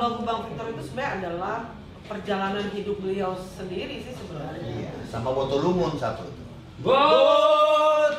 lagu-lagu Bang Victor itu sebenarnya adalah perjalanan hidup beliau sendiri sih sebenarnya. Iya, sama Botolumun satu itu. Botoluna.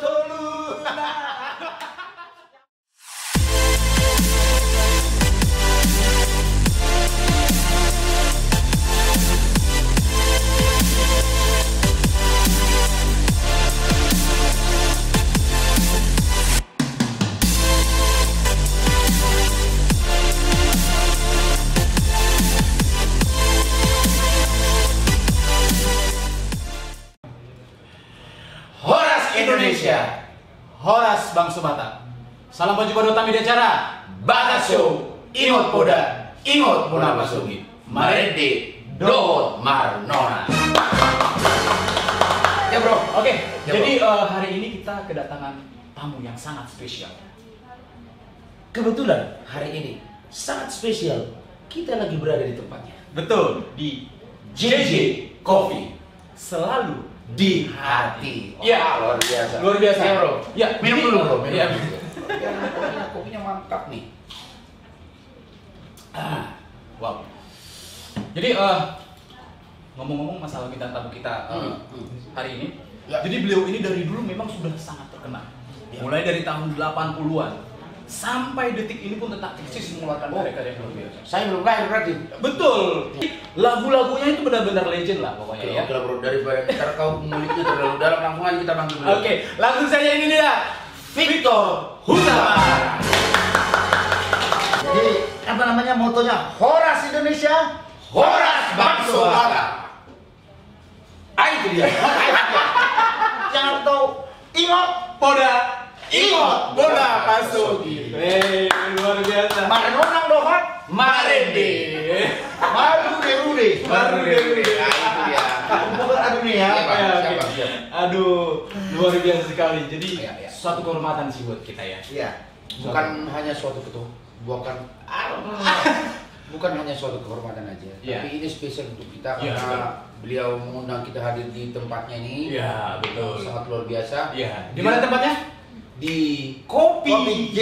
Indonesia, Horas Bang Sumata. Salam berjumpa di Media Acara Batas Show. Ingot Poda, Ingot Muna Masugi. Marede Dot Marnona. Ya bro, oke. Ya, Jadi hari ini kita kedatangan tamu yang sangat spesial. Kebetulan hari ini sangat spesial. Kita lagi berada di tempatnya. Betul, di JJ Coffee. Selalu di hati. Ya, luar biasa. Luar biasa. Ya, bro. Ya, Minum jadi, dulu, bro. Minum ya. dulu. Kopinya mantap nih. Wow. Jadi ngomong-ngomong masalah bintang tamu kita hari ini. Ya. Jadi beliau ini dari dulu memang sudah sangat terkenal. Ya. Mulai dari tahun 80-an sampai detik ini pun tetap eksis mengeluarkan karya-karya yang luar biasa. Saya belum lahir berarti. Betul. Lagu-lagunya itu benar-benar legend lah pokoknya ya. Oke lah bro, daripada karena kau mulutnya terlalu dalam, langsung aja kita panggil beliau. Oke, langsung saja ini dia Victor Hutama. Jadi apa namanya motonya? Horas Indonesia, Horas Bang Sumata. Itu dia. Jangan tahu ingat Poda, Ingot Bola Pasugi. Luar biasa. Marnonang dohat, Marende. malu derude. Marende. Itu dia. Bukan aduh nih ya. Iya, Bang. Ya, Siap, oke. Bang, siap. Aduh, luar biasa sekali. Jadi Iya, iya. suatu kehormatan sih buat kita ya. Iya. Bukan hanya suatu bukan hanya suatu kehormatan aja, Iya. tapi ini spesial untuk kita Iya, karena betul. beliau mengundang kita hadir di tempatnya ini. Iya, betul. Sangat luar biasa. Iya. Di mana tempatnya? Di Kopi J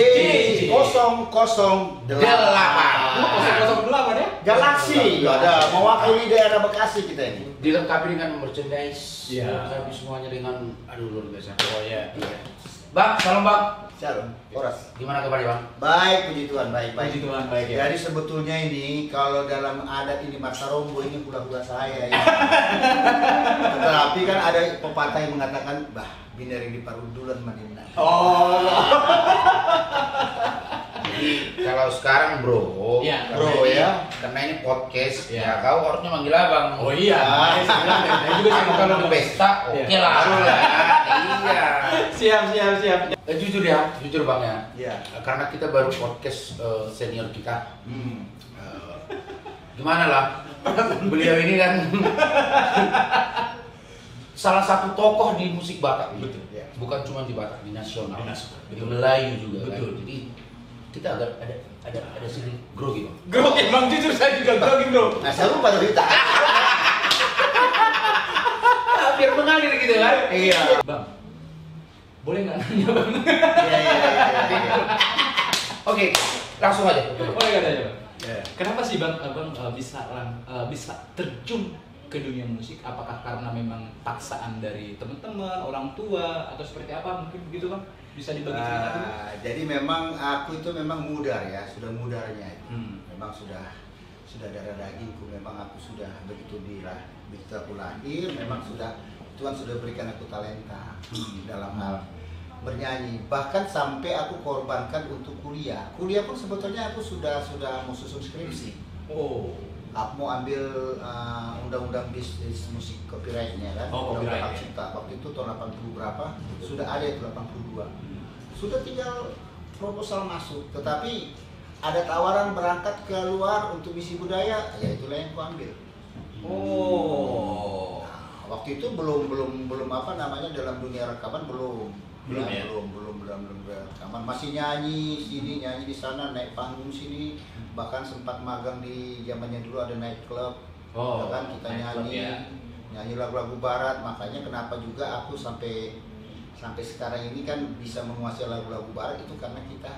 008. 008 ya? Galaksi. Ada mewakili daerah Bekasi kita ini. dilengkapi dengan merchandise, Iya. dilengkapi semuanya dengan luar biasa. Oh ya. Iya. Bang, salam Bang. Shalom, Horas. Gimana kabarnya Bang? Baik, puji Tuhan, baik-baik. Puji Tuhan, baik ya. Jadi sebetulnya ini kalau dalam adat ini Mata Rombo ini hula-hula saya ya. Tetapi kan ada pepatah yang mengatakan, bah, binari di parudulan madina. Oh. Jadi kalau sekarang bro, Iya, karena bro, ini- ya. karena ini podcast, Iya. ya kau harusnya manggil abang. Oh iya. Saya juga sih Kalau ngomong pesta, Iya. oke lah. Iya. Siap. Jujur ya, jujur bang ya. Iya. Karena kita baru podcast senior kita. Hmm. Gimana lah? Beliau ini kan salah satu tokoh di musik Batak. Betul, ya. Bukan cuma di Batak, di nasional. Di nasional, Di betul. Melayu juga. Betul. Kan? Jadi kita agak ada sedikit grogi bang. Grogi, Bang, jujur saya juga grogi, Bro. Nah, saya lupa cerita. Biar mengalir gitu kan? Iya. Bang, boleh nggak nanya, Bang? Iya. Oke, langsung aja. Boleh nggak nanya, Bang? Iya. Kenapa sih Bang bisa terjun ke dunia musik? Apakah karena memang paksaan dari teman-teman, orang tua, atau seperti apa? Mungkin begitu Bang? Bisa dibagi cerita dulu? Jadi memang aku itu memang mudar ya, sudah mudarnya. Memang sudah darah dagingku. Memang aku sudah begitu aku lahir, memang Tuhan sudah berikan aku talenta dalam hal bernyanyi. Bahkan sampai aku korbankan untuk kuliah. Kuliah pun sebetulnya aku sudah mau susun skripsi. Oh. Aku mau ambil undang-undang bisnis musik copyrightnya kan, Oh, undang-undang copyright, hak cipta. Waktu itu tahun 80 berapa, sudah ada itu 82. Sudah tinggal proposal masuk, tetapi ada tawaran berangkat ke luar untuk misi budaya, ya itulah yang aku ambil. Oh. Nah, waktu itu belum apa namanya dalam dunia rekaman belum rekaman, masih nyanyi sini, nyanyi di sana, naik panggung sini, bahkan sempat magang di zamannya dulu ada night club. Oh, Ya kan kita night club, nyanyi ya. nyanyi lagu-lagu barat, makanya kenapa juga aku sampai sekarang ini kan bisa menguasai lagu-lagu barat itu karena kita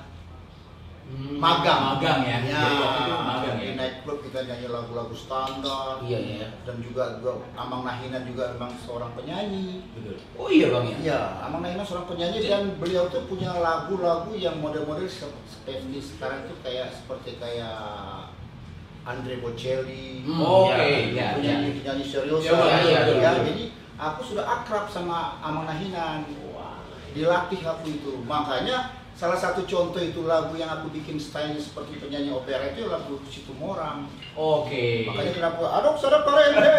magang ya. ya, Jadi waktu itu magang ya. di night club kita nyanyi lagu-lagu standar. Iya ya. Dan juga Amang Nahina juga memang seorang penyanyi. Betul. Oh iya bang ya. Iya, Amang Nahina seorang penyanyi dan beliau tuh punya lagu-lagu yang model-model seperti sekarang itu seperti kayak Andre Bocelli. Oke, ya, penyanyi serius. Iya. Jadi aku sudah akrab sama Amang Nahina. Dilatih aku itu. Makanya salah satu contoh itu lagu yang aku bikin stylenya seperti penyanyi opera itu lagu Situmorang. Oke. Makanya kenapa adok sadap parende,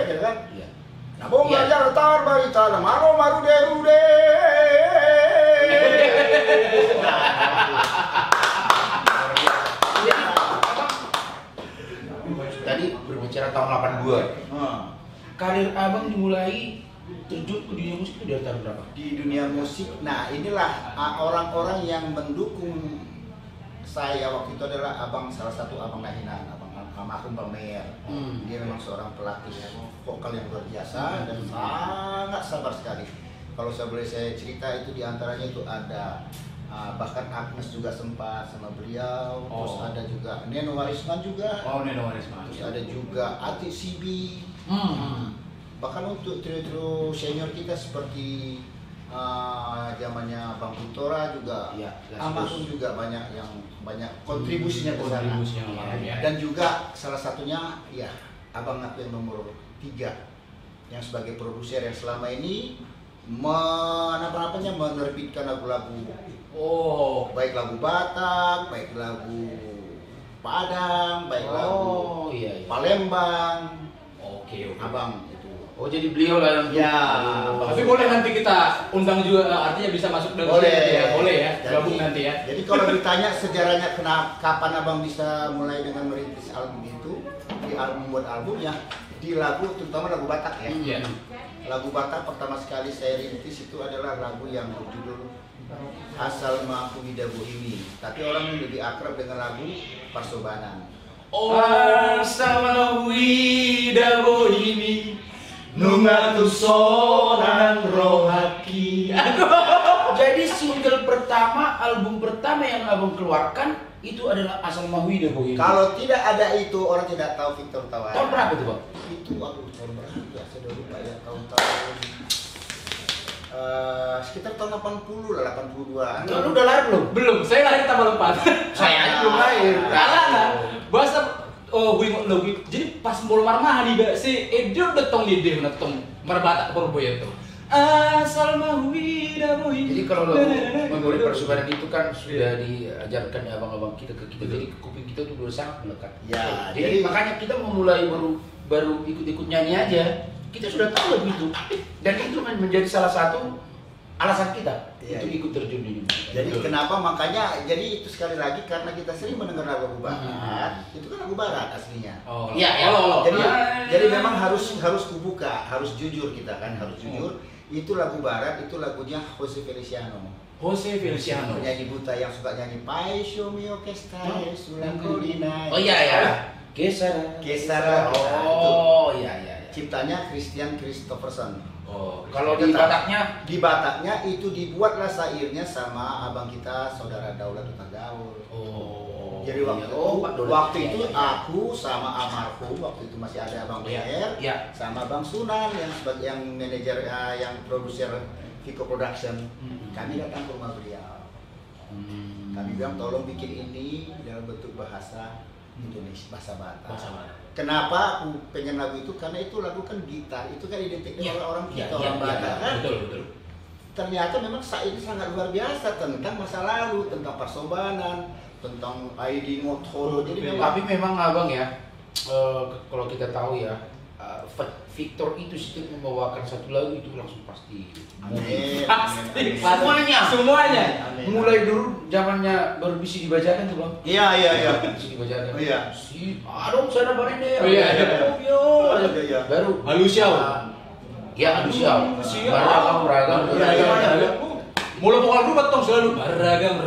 gitu kan? Iya. Nabong belajar tar barita na maro maru derude. Tadi berbicara tahun 82. Karir abang dimulai terjun ke dunia musik itu dari tahun berapa? Di dunia musik, nah inilah orang-orang yang mendukung saya waktu itu adalah salah satu abang Nahina, almarhum Bang Meyer. Dia memang seorang pelatih vokal yang luar biasa dan sangat sabar sekali. Kalau saya cerita itu diantaranya itu ada bahkan Agnes juga sempat sama beliau, terus ada juga Neno Warisman juga. Oh, Neno Warisman. Terus ada juga Ati Sibi. Bahkan untuk trio-trio senior kita seperti zamannya Bang Putora juga, almarhum juga banyak kontribusinya ke sana. Dan juga salah satunya ya abang aku yang nomor 3 yang sebagai produser yang selama ini menerbitkan lagu-lagu. Baik lagu Batak, baik lagu Padang, baik lagu Palembang. Oke. Abang itu. Oh jadi beliau lah yang Tapi boleh nanti kita undang juga, artinya bisa masuk dalam boleh ya, boleh ya, gabung nanti ya. Jadi kalau ditanya sejarahnya kapan abang bisa mulai dengan merintis album itu, buat album ya di lagu, terutama lagu Batak ya. Iya. Lagu Batak pertama sekali saya rintis itu adalah lagu yang berjudul Asal Mampu Ida Bohimi, tapi orang lebih akrab dengan lagu Parsobanan. Asal Mampu Ida Bohimi Nungatu sonan rohaki. Jadi single pertama, album pertama yang abang keluarkan itu adalah Asal Mahwida Bohimi. Kalau tidak ada itu orang tidak tahu Victor Tawari. Tahun berapa itu bang? Itu tahun berapa ya, saya udah lupa ya, tahun-tahun sekitar tahun 80 lah, 82. Lu udah lahir belum? Belum, saya lahir tambah 4. Saya aja belum lahir. Karena bahasa jadi pas mau marmah di si Edo datang di deh natong marbata perboya itu. Asal Mahwida Bohimi. Jadi kalau lagu Memori Parsobanan itu kan sudah diajarkan ya abang-abang kita ke kita. Jadi kuping kita tuh udah sangat melekat. Ya, jadi makanya kita memulai baru ikut-ikut nyanyi aja. Kita sudah tahu lagu itu. Dan itu menjadi salah satu alasan kita untuk ikut terjun di dunia. Jadi kenapa makanya jadi itu sekali lagi karena kita sering mendengar lagu barat, itu kan lagu barat aslinya. Jadi memang harus kubuka, harus jujur kita kan, harus jujur. Itu lagu barat, itu lagunya Jose Feliciano. Penyanyi buta yang suka nyanyi Pai Show Me Orchestra, Sulang Kolina. Oh iya. Kesara. Oh iya. Ciptanya Christian Christopherson. Kalau di Bataknya? Di Bataknya itu dibuatlah syairnya sama abang kita saudara Daulat Utagaul. Jadi waktu itu aku sama almarhum waktu itu masih ada abang Meyer, sama bang Sunan yang sebagai manajer yang produser Vico Production. Kami datang ke rumah beliau. Kami bilang tolong bikin ini dalam bentuk bahasa Indonesia, bahasa Batak. Kenapa aku pengen lagu itu? Karena itu lagu kan gitar, itu kan identik dengan orang kita, orang Batak kan. Betul. Ternyata memang syair sangat luar biasa tentang masa lalu, tentang Parsobanan, tentang Aidi Ngotoro. Jadi tapi memang abang ya, kalau kita tahu ya, Victor itu setiap membawakan satu lagu itu langsung pasti. Amin. Semuanya. Mulai dulu zamannya baru bisa dibacakan tuh bang. Iya. Bisa dibacakan. Iya. Si Adong sana barende. Iya. Baru Halusiau. Ya halusiau. Beragam. Mulai vokal dulu betul selalu beragam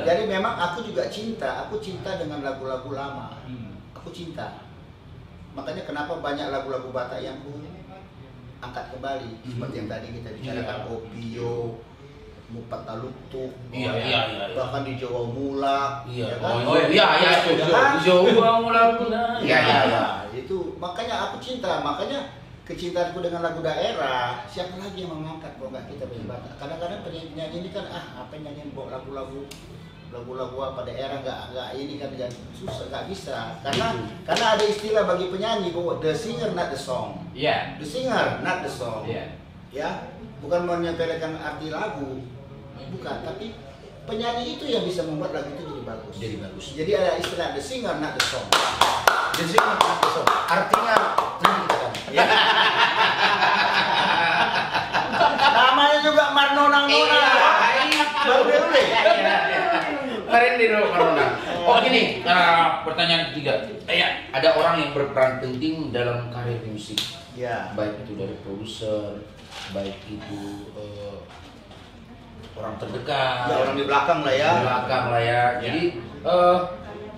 Jadi memang aku juga cinta dengan lagu-lagu lama. Aku cinta. Makanya kenapa banyak lagu-lagu Batak yang aku angkat kembali seperti yang tadi kita bicarakan Opio, Mupat Taluktuk, Iya, ya. iya, iya. Bahkan di Jawa Mulak, Iya. ya kan? Oh iya itu. Ya kan? Jawa mulai. Iya, iya. Itu makanya aku cinta, makanya kecintaanku dengan lagu daerah. Siapa lagi yang mengangkat kalau nggak kita penyanyi Batak? Kadang-kadang penyanyi ini kan apa nyanyiin lagu-lagu apa daerah nggak ini kan nggak susah, nggak bisa karena ada istilah bagi penyanyi bahwa the singer not the song. Iya. The singer not the song. Iya. Ya, bukan menyepelekan arti lagu, bukan, tapi penyanyi itu yang bisa membuat lagu itu jadi bagus. Jadi bagus. Jadi ada istilah the singer not the song. The singer not the song. Artinya nanti kita kan. Ya. Namanya juga Marnonang Nona. Baru dulu. Keren di Marona. Oh gini, pertanyaan ketiga. Ada orang yang berperan penting dalam karir musik. Ya. Baik itu dari produser, baik itu orang terdekat, Ya, orang di belakang lah ya. di belakang lah ya. Jadi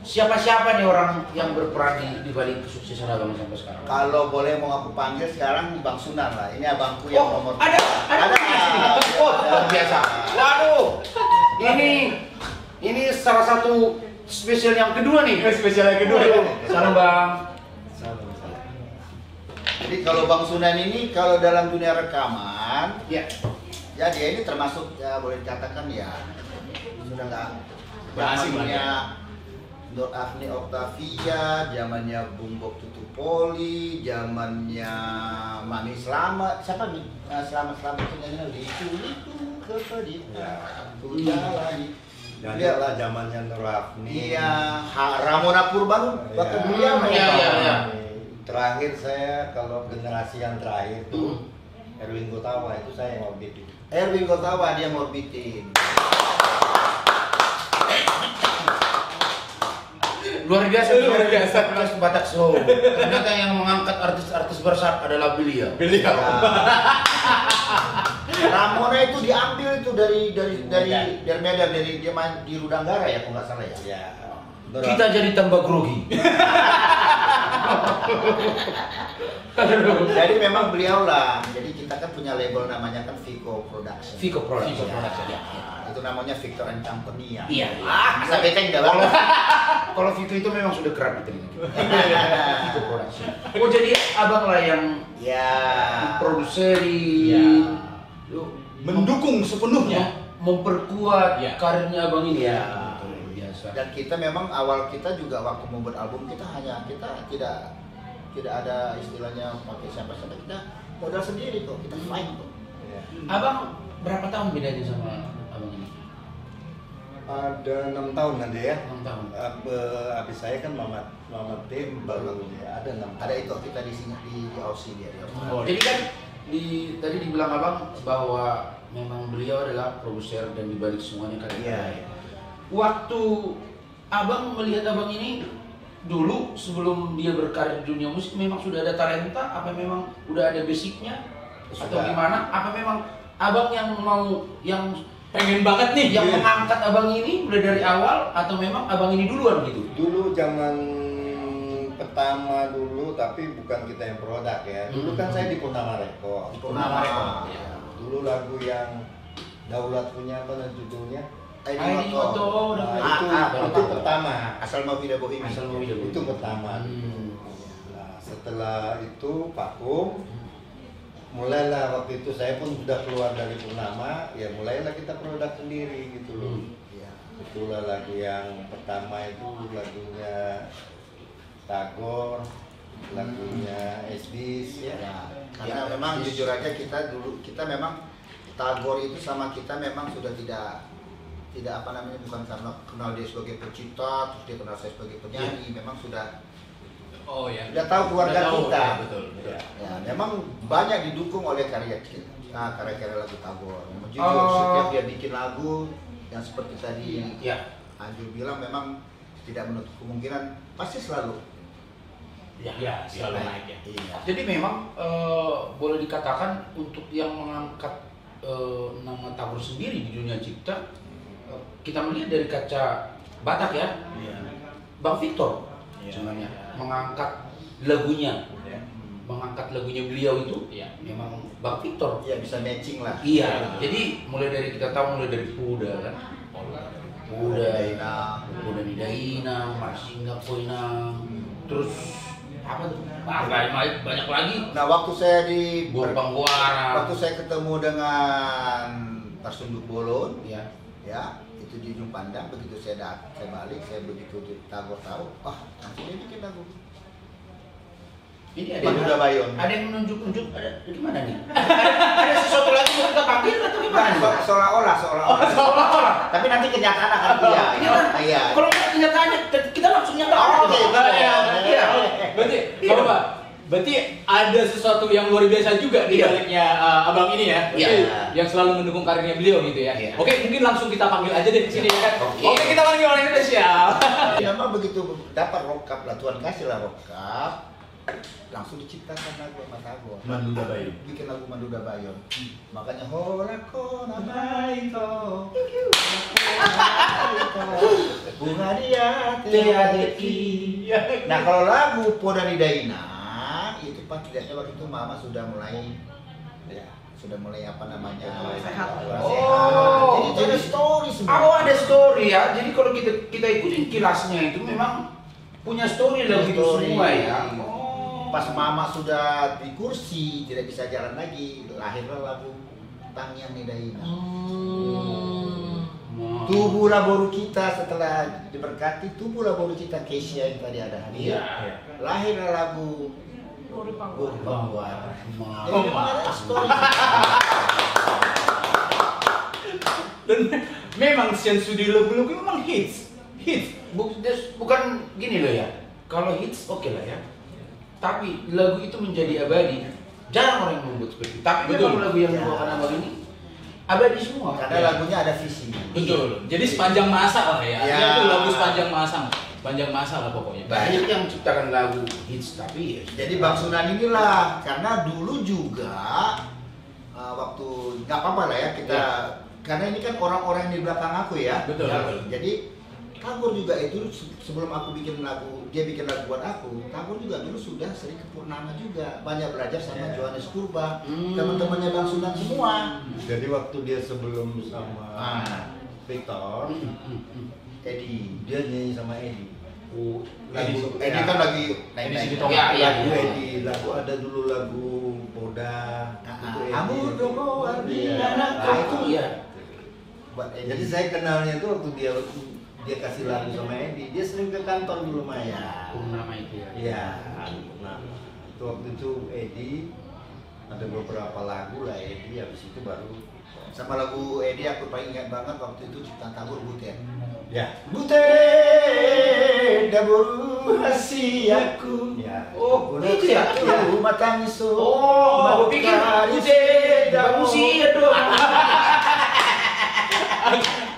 siapa-siapa nih orang yang berperan di balik kesuksesan abang sampai sekarang? Kalau boleh mau aku panggil sekarang Bang Sunan lah. Ini abangku yang nomor. ada di sini. Oh, luar biasa. Waduh, ini salah satu spesial yang kedua nih. Spesial yang kedua. Salam bang. Jadi kalau Bang Sunan ini kalau dalam dunia rekaman, Ya. ya dia ini termasuk ya boleh dikatakan ya sudah nggak Nggak asing lah zamannya Nur Afni Octavia, zamannya Bung Bob Tutupoli, zamannya Mami Slamet, siapa nih? Selamat itu nyanyi liku kepedi, aku jalani. Dan Dia lah zamannya Nur Afni. Iya, Ramona Purban, waktu beliau Iya. Terakhir saya kalau generasi yang terakhir tuh Erwin Gotawa itu saya yang ngorbitin. Erwin Gotawa dia ngorbitin. Luar biasa kelas Batak Show. Ternyata yang mengangkat artis-artis besar adalah beliau. Ya. Ramona itu diambil itu dari Medan, dari dia main di Rudanggara ya kalau nggak salah ya. Ya. Kita jadi tambah grogi. Jadi memang beliau lah. Jadi kita kan punya label namanya kan Vico Production. Vico Production. Ya. Itu namanya Victor and Company ya. Iya. Masa beteng enggak lah. Kalau Vico itu memang sudah kerap di telinga kita. Vico Production. Oh jadi abang lah yang Ya. produserin, Ya. mendukung sepenuhnya, memperkuat Ya. karirnya abang ini ya. Ya. Luar biasa. Dan kita memang awal kita juga waktu membuat album kita tidak ada istilahnya pakai siapa-siapa, kita modal sendiri kok, kita fight kok. Ya. Abang berapa tahun bedanya sama abang ini? Ada 6 tahun nanti ya. 6 tahun. Habis saya kan Mamat Tim baru ya, ada 6 Ada itu kita di sini di Aussie dia. Oh, jadi kan tadi dibilang abang bahwa memang beliau adalah produser dan dibalik semuanya kan. Iya. Waktu abang melihat abang ini dulu sebelum dia berkarir di dunia musik memang sudah ada talenta, apa memang udah ada basicnya atau Sudah. gimana? Apa memang abang yang Pengen banget nih. yang mengangkat abang ini mulai dari awal atau memang abang ini duluan gitu? Dulu zaman pertama dulu, tapi bukan kita yang produk ya. Dulu kan saya di Purnama Record. Purnama Record. Ya. Dulu lagu yang Daulat punya apa dan judulnya? Ini motor. Itu pertama. Asal mau tidak bohemi. Asal mau tidak bohemi. Itu pertama. Nah, setelah itu vakum, mulailah waktu itu saya pun sudah keluar dari Purnama, ya mulailah kita produk sendiri gitu loh. Iya. Itulah lagu yang pertama itu lagunya Tagor, lagunya Esbis ya. Ya, karena memang jujur aja kita memang Tagor itu sama kita memang sudah tidak apa namanya, bukan karena kenal dia sebagai pencipta terus dia kenal saya sebagai penyanyi, memang sudah Oh ya. tahu keluarga Udah tahu, kita. ya, betul. Ya, memang banyak didukung oleh karya kita. Nah, karya-karya lagu Tagor. Memang jujur Oh. setiap dia bikin lagu yang seperti tadi Ya. Anjur bilang, memang tidak menutup kemungkinan pasti selalu. Ya, selalu naik ya. Iya. Jadi memang boleh dikatakan untuk yang mengangkat nama Tagor sendiri di dunia cipta, kita melihat dari kaca Batak ya, Iya. Bang Victor Iya. sebenarnya mengangkat lagunya. Ya. mengangkat lagunya beliau itu Iya. memang Bang Victor. Ya bisa matching lah. Iya, jadi mulai dari kita tahu mulai dari Puda kan, Puda, Puda Nidaina, Marsinga Koinang, terus apa tuh? Banyak lagi. Nah waktu saya di Borpangguara. waktu saya ketemu dengan Parsunduk Bolon, Ya. ya itu di ujung pandang, begitu saya balik, saya begitu Tagor tahu, langsung dia bikin lagu. Ini Manduda Bayon. ada yang menunjuk-nunjuk, ada gimana nih? Ada sesuatu lagi yang kita panggil atau gimana? Seolah-olah. Seolah-olah. Tapi nanti kenyataan akan iya. Ini kan, Iya. kalau nggak kenyataannya, kita langsung nyata. Oh, oke. Iya. Berarti, Iya. kalau Pak, berarti ada sesuatu yang luar biasa juga di Iya. baliknya abang ini ya, Iya. Berarti yang selalu mendukung karirnya beliau gitu ya. Iya. Oke, mungkin langsung kita panggil aja deh ke sini ya kan. Oke. Oke, kita panggil orang Indonesia. Memang begitu dapat rokap lah, Tuhan kasih lah rokap, langsung diciptakan lagu sama Tagor. Manduda Bayon. Bikin lagu Manduda Bayon. Makanya hola kona baito. Bunga dia teadeki. Nah kalau lagu Poda Nidaina itu pas lihatnya waktu itu Mama sudah mulai apa namanya Sehat. Oh, jadi itu ada story semua. Oh, ada story ya. Jadi kalau kita ikutin kilasnya itu memang punya story lagu itu Story. semua ya. Pas Mama sudah di kursi tidak bisa jalan lagi, lahirlah lagu Tangyan Nidaina. Tubuh laboru kita setelah diberkati, tubuh laboru kita Kesia yang tadi ada hadir. Iya. Lahirlah lagu Borpangguara. Jadi memang ada story. Dan memang Sian Sudi lagu-lagu memang hits. Bukan gini loh ya. Kalau hits oke lah ya. Tapi lagu itu menjadi abadi. Jarang orang yang membuat seperti itu. Tapi Betul. memang lagu yang Ya. dibawakan abang ini abadi semua. Karena lagunya ada visi. Betul. Jadi sepanjang masa lah ya. Ya. Itu lagu sepanjang masa lah pokoknya. Banyak yang menciptakan lagu hits tapi ya. Jadi Bang Sunan inilah, karena dulu juga waktu nggak apa-apa lah ya kita, karena ini kan orang-orang di belakang aku ya. Betul. Ya, jadi Tagor juga itu sebelum aku bikin lagu, dia bikin lagu buat aku. Tagor juga dulu sudah sering ke Purnama juga, banyak belajar sama Johannes Purba, teman-temannya Bang Sunan semua. Jadi waktu dia sebelum sama Victor, Edi, dia nyanyi sama Edi. Oh, Edi kan lagi Edi naik-naik. Sugito. Ya, iya. Lagu Edi, lagu ada dulu lagu Poda. Itu Edi. Amur Dogo Iya. Nah, itu ya. Buat Edi. Jadi saya kenalnya itu waktu dia kasih lagu sama Edi, dia sering ke kantor dulu Maya. Purnama itu ya. Iya, nah itu waktu itu Edi ada beberapa lagu lah Edi, habis itu baru Sama lagu Edi aku paling ingat banget waktu itu ciptaan Tagor Buten. ya. Buten daboru hasiaku. Ya. Oh, itu ya. Rumah tangiso. Oh, aku pikir damu usia dong.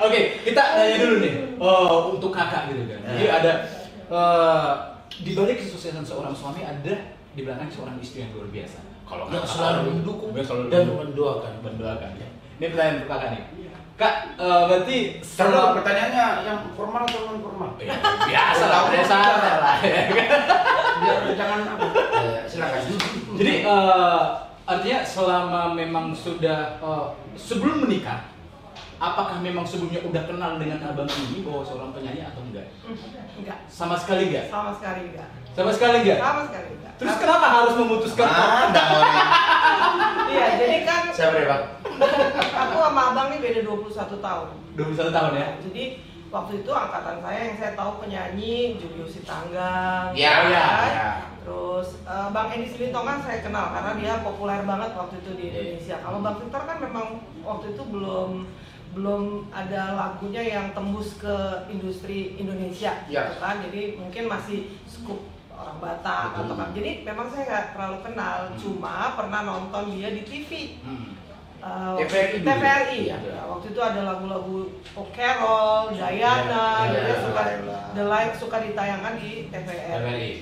Oke, kita nanya dulu nih. Untuk kakak gitu kan. Jadi ada di balik kesuksesan seorang suami ada di belakang seorang istri yang luar biasa. Kalau Yang kakak selalu tahu, mendukung yang selalu dan mendukung. mendoakan. Ya. Ini pertanyaan untuk kakak nih. Kak, berarti Kalau pertanyaannya yang formal atau non formal? Ya, biasa lah, biasa lah. Biar jangan apa. Silakan. Jadi artinya selama memang sudah sebelum menikah, apakah memang sebelumnya udah kenal dengan abang ini bahwa seorang penyanyi atau enggak? Enggak, Sama sekali enggak? sama sekali enggak. Sama sekali enggak? Sama sekali enggak. Terus kenapa harus memutuskan? Ada orang. Iya, jadi kan Siapa ya, Bang? aku sama abang ini beda 21 tahun. 21 tahun ya? Jadi waktu itu angkatan saya yang saya tahu penyanyi Julius Sitanggang. Ya, kan? ya. Terus Bang Edi Silitongan saya kenal karena dia populer banget waktu itu di Indonesia. Kalau Bang Victor kan memang waktu itu belum ada lagunya yang tembus ke industri Indonesia, Ya. gitu kan? Jadi mungkin masih skup orang Batak atau kan. Jadi memang saya nggak terlalu kenal, cuma pernah nonton dia di TV. TVRI dulu. TVRI Ya. ya. Waktu itu ada lagu-lagu Carol, Diana, Ya, dia ya, suka ya. The Light suka ditayangkan di TVRI. TVRI.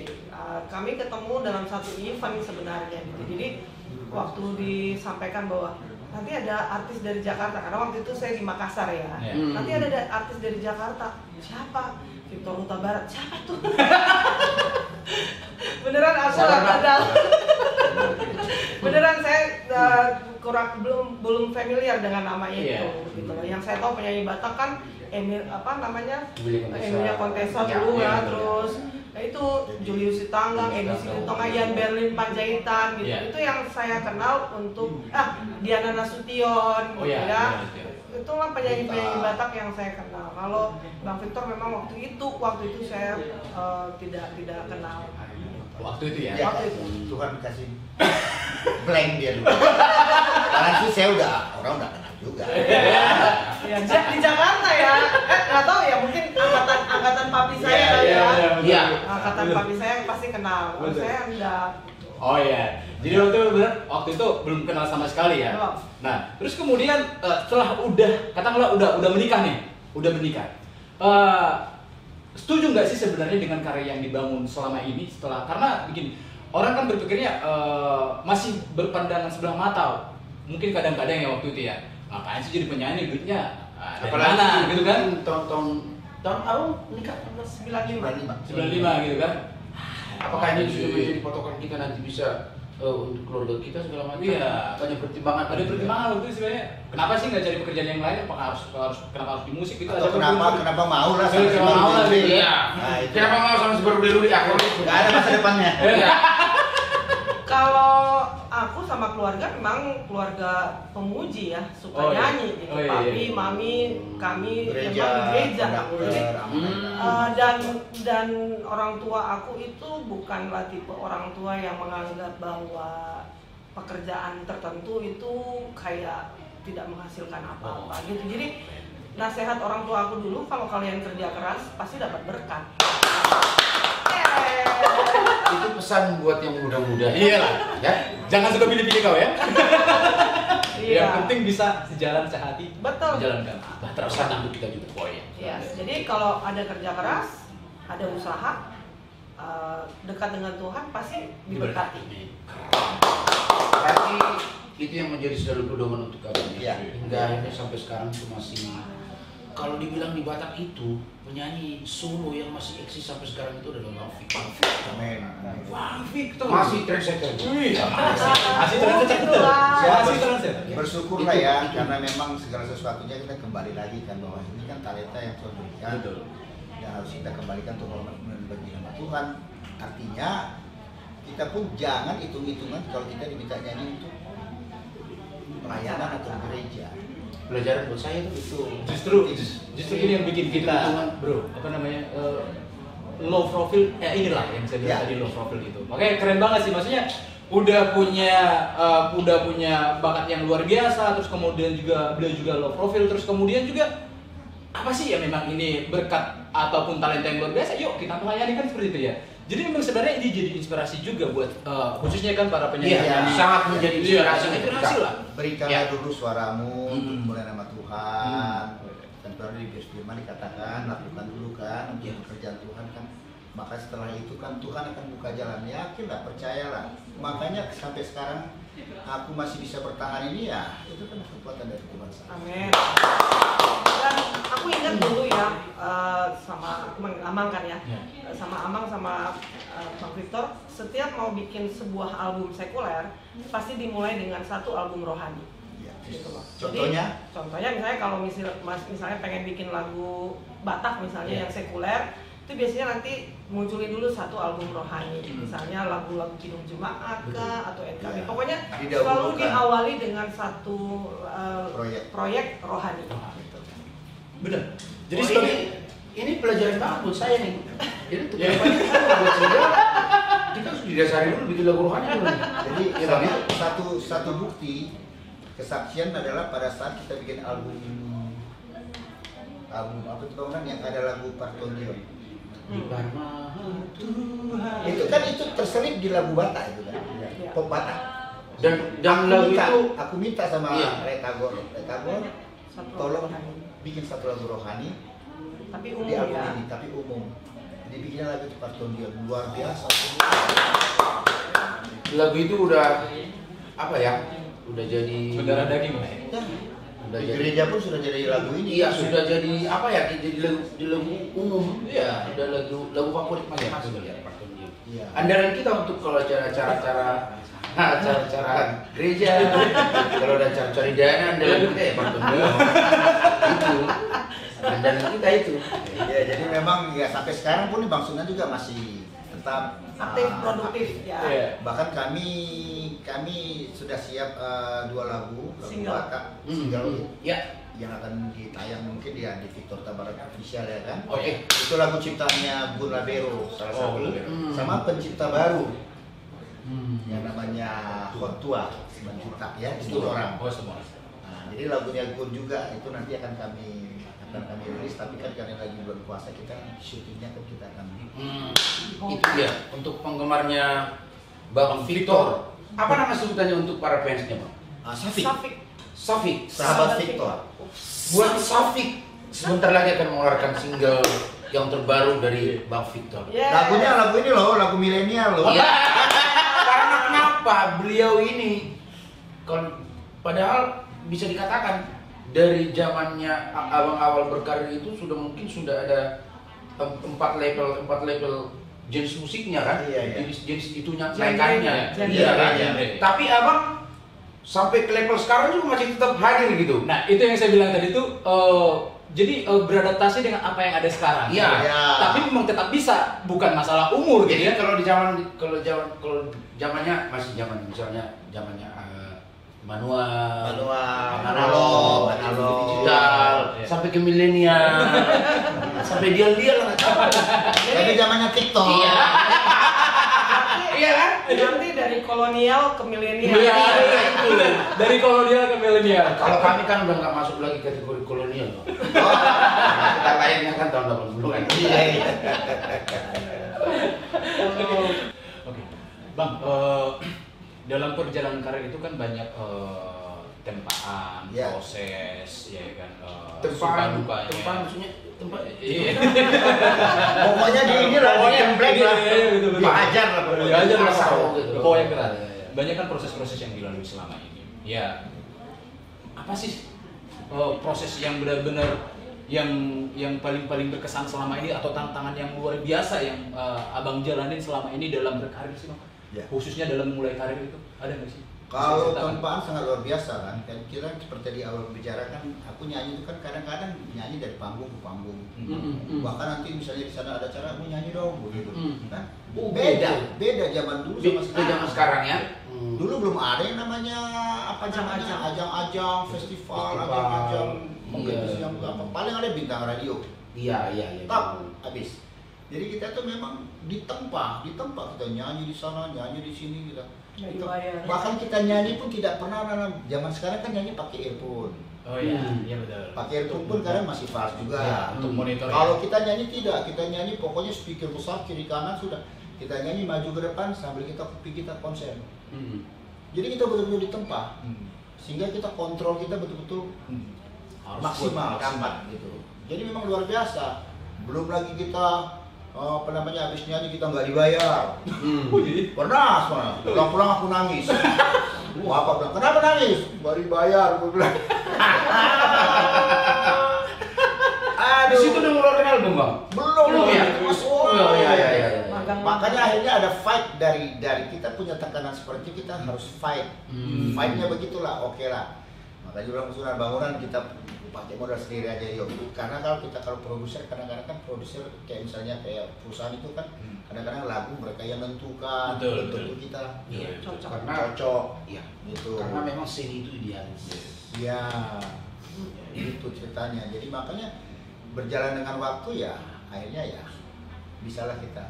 Kami ketemu dalam satu event sebenarnya gitu. Jadi waktu disampaikan bahwa nanti ada artis dari Jakarta, karena waktu itu saya di Makassar ya. Ya. Nanti ada artis dari Jakarta. Siapa? Victor Huta Barat. Siapa tuh? Beneran aku nggak kenal. beneran saya belum familiar dengan nama itu gitu loh. Yang saya tahu penyanyi Batak kan Emilia Contessa dulu ya, terus itu Julius Sitanggang, Edi Silitonga, Yan Berlin Panjaitan gitu. Itu yang saya kenal untuk Diana Nasution gitu ya. Itulah penyanyi-penyanyi Batak yang saya kenal. Kalau Bang Victor memang waktu itu saya tidak kenal. Waktu itu ya? Waktu itu Tuhan kasih blank dia dulu. Karena itu saya orang udah kenal juga. Ya, di Jakarta ya, nggak tahu ya, mungkin angkatan papi saya kali ya. Iya. Angkatan papi saya pasti kenal. Saya enggak. Oh iya, jadi waktu itu belum kenal sama sekali ya. Nah, terus kemudian setelah katakanlah udah menikah nih, setuju nggak sih sebenarnya dengan karya yang dibangun selama ini karena begini, orang kan berpikirnya masih berpandangan sebelah mata, mungkin kadang-kadang ya waktu itu ya, ngapain sih jadi penyanyi, duitnya dari mana gitu kan? Tahun awal nikah 95 gitu kan? Apakah ini sudah menjadi patokan kita nanti bisa untuk keluarga kita segala macam? Iya. Banyak pertimbangan. Ada pertimbangan waktu itu sebenarnya. Kenapa sih nggak cari pekerjaan yang lain? Apakah kenapa harus di musik itu? Atau kenapa mau lah sama si Baru Diri? Iya. Kenapa mau sama si Baru Diri? Nggak ada masa depannya. Kalau aku sama keluarga memang keluarga pemuji ya, suka nyanyi gitu. Papi, mami, kami memang di gereja. Dan orang tua aku itu bukanlah tipe orang tua yang menganggap bahwa pekerjaan tertentu itu kayak tidak menghasilkan apa-apa gitu. Jadi nasihat orang tua aku dulu, kalau kalian kerja keras pasti dapat berkat. Itu pesan buat yang muda-muda. Iya lah, ya. Jangan suka pilih-pilih kau ya. Iya. Yang penting bisa sejalan sehati. Betul. Menjalankan. Pesan untuk kita juga. Oh iya. Yes. Jadi kalau ada kerja keras, ada usaha, dekat dengan Tuhan pasti diberkati. Berarti itu yang menjadi selalu pedoman untuk kami. Iya. Hingga akhirnya sampai sekarang itu masih, kalau dibilang di Batak itu penyanyi solo yang masih eksis sampai sekarang itu adalah Bang Victor. Amin. Wah, Victor. Masih trendsetter. Masih trendsetter. Bersyukurlah ya, karena memang segala sesuatunya kita kembali lagi kan, bahwa ini kan talenta yang Tuhan berikan. Dan harus kita kembalikan untuk bagi nama Tuhan. Artinya kita pun jangan hitung-hitungan kalau kita diminta nyanyi untuk pelayanan atau gereja. Pelajaran buat saya itu Justru ini yang bikin kita, bro, apa namanya, low profile, inilah yang saya bilang tadi, low profile itu. Makanya keren banget sih, maksudnya udah punya bakat yang luar biasa, terus kemudian juga beliau juga low profile, terus kemudian juga apa sih ya, memang ini berkat ataupun talenta yang luar biasa, yuk kita melayani kan seperti itu ya. Jadi memang sebenarnya ini jadi inspirasi juga buat khususnya kan para penyanyi. Sangat menjadi inspirasi lah. Berikanlah dulu suaramu untuk mulai nama Tuhan. Dan baru di firman dikatakan lakukan dulu kan untuk pekerjaan Tuhan kan. Maka setelah itu kan Tuhan akan buka jalan. Yakinlah, percayalah. Makanya sampai sekarang aku masih bisa bertahan ini ya, itu kan kekuatan dari Tuhan. Amin. Dan aku ingat dulu ya, sama Amang kan ya, sama Amang sama Bang Victor, setiap mau bikin sebuah album sekuler pasti dimulai dengan satu album rohani. Gitu loh. Contohnya? Jadi, contohnya misalnya kalau misalnya pengen bikin lagu Batak misalnya yang sekuler, itu biasanya nanti munculin dulu satu album rohani, misalnya lagu-lagu Kidung Jemaat atau NKB. Pokoknya selalu diawali dengan satu proyek rohani. Benar. Jadi ini pelajaran banget buat saya nih. Jadi untuk buat saya, kita harus didasari dulu bikin lagu rohani dulu. Jadi satu bukti kesaksian adalah pada saat kita bikin album apa itu bangunan yang ada lagu Parton Dion. Itu kan terselip di lagu Batak itu kan, pop Batak. Dan lagu itu aku minta sama Retagor, tolong bikin satu lagu rohani, tapi umum di album ya. ini, tapi umum. Dibikinnya lagu itu Parton Dion, luar biasa. Lagu itu udah apa ya? Udah jadi darah daging lah. Di gereja pun sudah jadi lagu ini. Iya, sudah jadi apa ya? Jadi lagu umum. Iya, udah lagu favorit masing-masing ya, Parton Dion. Andalan kita untuk kalau acara-acara acara-acara gereja, kalau ada acara-acara dana andalan kita ya Bang Tondo. Itu andalan kita itu. Ya, jadi memang ya sampai sekarang pun Bang Sunan juga masih tetap Aktif, produktif ya. Iya. Bahkan kami sudah siap 2 lagu Single. Batak, single Ya. yang akan ditayang mungkin di Victor Tabarat Official ya kan. Oke. Itu lagu ciptaannya Gun Labero salah satu. Gun Labero. Sama pencipta baru yang namanya Hotua Menjutak ya, itu orang. Oh, semua. Nah, jadi lagunya Gun juga itu nanti akan kami rilis, tapi kan karena lagi bulan puasa kita syutingnya kan kita akan Itu ya untuk penggemarnya Bang Victor. Apa nama sebutannya untuk para fansnya Bang? Safik. Safik. Safik. Sahabat Victor. Buat Safik sebentar lagi akan mengeluarkan single yang terbaru dari Bang Victor. Yeah. Lagunya lagu ini loh, lagu milenial loh. Iya. Karena kenapa beliau ini padahal bisa dikatakan dari zamannya abang awal berkarir itu sudah ada 4 level jenis musiknya kan? Iya. Jenis itunya Genre-nya, naikannya. genre. Iya kan? Genre. Tapi abang sampai ke level sekarang juga masih tetap hadir gitu. Nah, itu yang saya bilang tadi itu jadi beradaptasi dengan apa yang ada sekarang. Iya. Ya. Tapi memang tetap bisa, bukan masalah umur gitu Jadi ya. kalau zamannya masih zaman misalnya zamannya manual, analog, digital, Iya. sampai ke milenial, sampai dial-dial nggak tahu. Tapi zamannya TikTok. Iya. Iya kan? Nanti dari kolonial ke milenial. Iya, itu. Dari kolonial ke milenial. Kalau kami kan udah nggak masuk lagi kategori kolonial, Bang. Oh, Kita lainnya kan tahun 80-an. iya. Oke, Bang, dalam perjalanan karir itu kan banyak tempaan, Ya. proses, ya kan, Tempaan suka-dukanya. maksudnya tempaan. Iya. Pokoknya di ini lah, di template lah. Iya, betul-betul. Pak Ajar lah pokoknya. Pak Ajar lah, Asal pokoknya. gitu. Pokoknya keras. Iya, iya. Banyak kan proses-proses yang dilalui selama ini. Ya, apa sih proses yang benar-benar yang paling berkesan selama ini atau tantangan yang luar biasa yang abang jalanin selama ini dalam berkarir sih, Bang? Ya. Khususnya dalam mulai karir itu ada nggak sih? Kalau Bisa ceritakan? tempaan sangat luar biasa kan. Kan kira seperti di awal bicara kan, aku nyanyi itu kan kadang-kadang nyanyi dari panggung ke panggung. Bahkan nanti misalnya di sana ada acara, aku nyanyi dong begitu. Kan? Oh, Beda zaman dulu sama Itu zaman sekarang ya. Dulu belum ada yang namanya apa namanya ajang-ajang festival, ajang-ajang kompetisi yang apa. Paling ada bintang radio. Iya. Top habis. Jadi kita tuh memang ditempa kita nyanyi di sana, nyanyi di sini kita. Nggak dibayar. Bahkan kita nyanyi pun tidak pernah zaman sekarang kan nyanyi pakai earphone. Oh iya, iya betul. Pakai earphone pun kadang masih fals juga. Ya, untuk monitor. Kalau kita nyanyi tidak, kita nyanyi pokoknya speaker besar kiri kanan sudah. Kita nyanyi maju ke depan sambil kita konser. Jadi kita betul-betul ditempa. Sehingga kita kontrol kita betul-betul Harus maksimal kuat, kan gitu. Jadi memang luar biasa. Belum lagi kita habis nyanyi kita nggak dibayar. Pernah. Pulang-pulang aku nangis. Apa bilang? Kenapa nangis? Nggak dibayar, gue bilang. Di situ udah ngeluarin album, Bang? Belum ya? Masuk. Oh, iya. Makanya akhirnya ada fight dari kita punya tekanan seperti itu, kita harus fight. Fightnya begitulah, oke lah. Makanya bilang usulan bangunan kita pakai modal sendiri aja yuk. Karena kalau produser kadang-kadang kan produser kayak misalnya kayak perusahaan itu kan kadang-kadang lagu mereka yang menentukan, Betul. tentu kita Iya, cocok. Karena cocok. Iya. Gitu. Karena memang seni itu idealis. Ya, itu ceritanya. Jadi makanya berjalan dengan waktu ya akhirnya ya bisalah kita.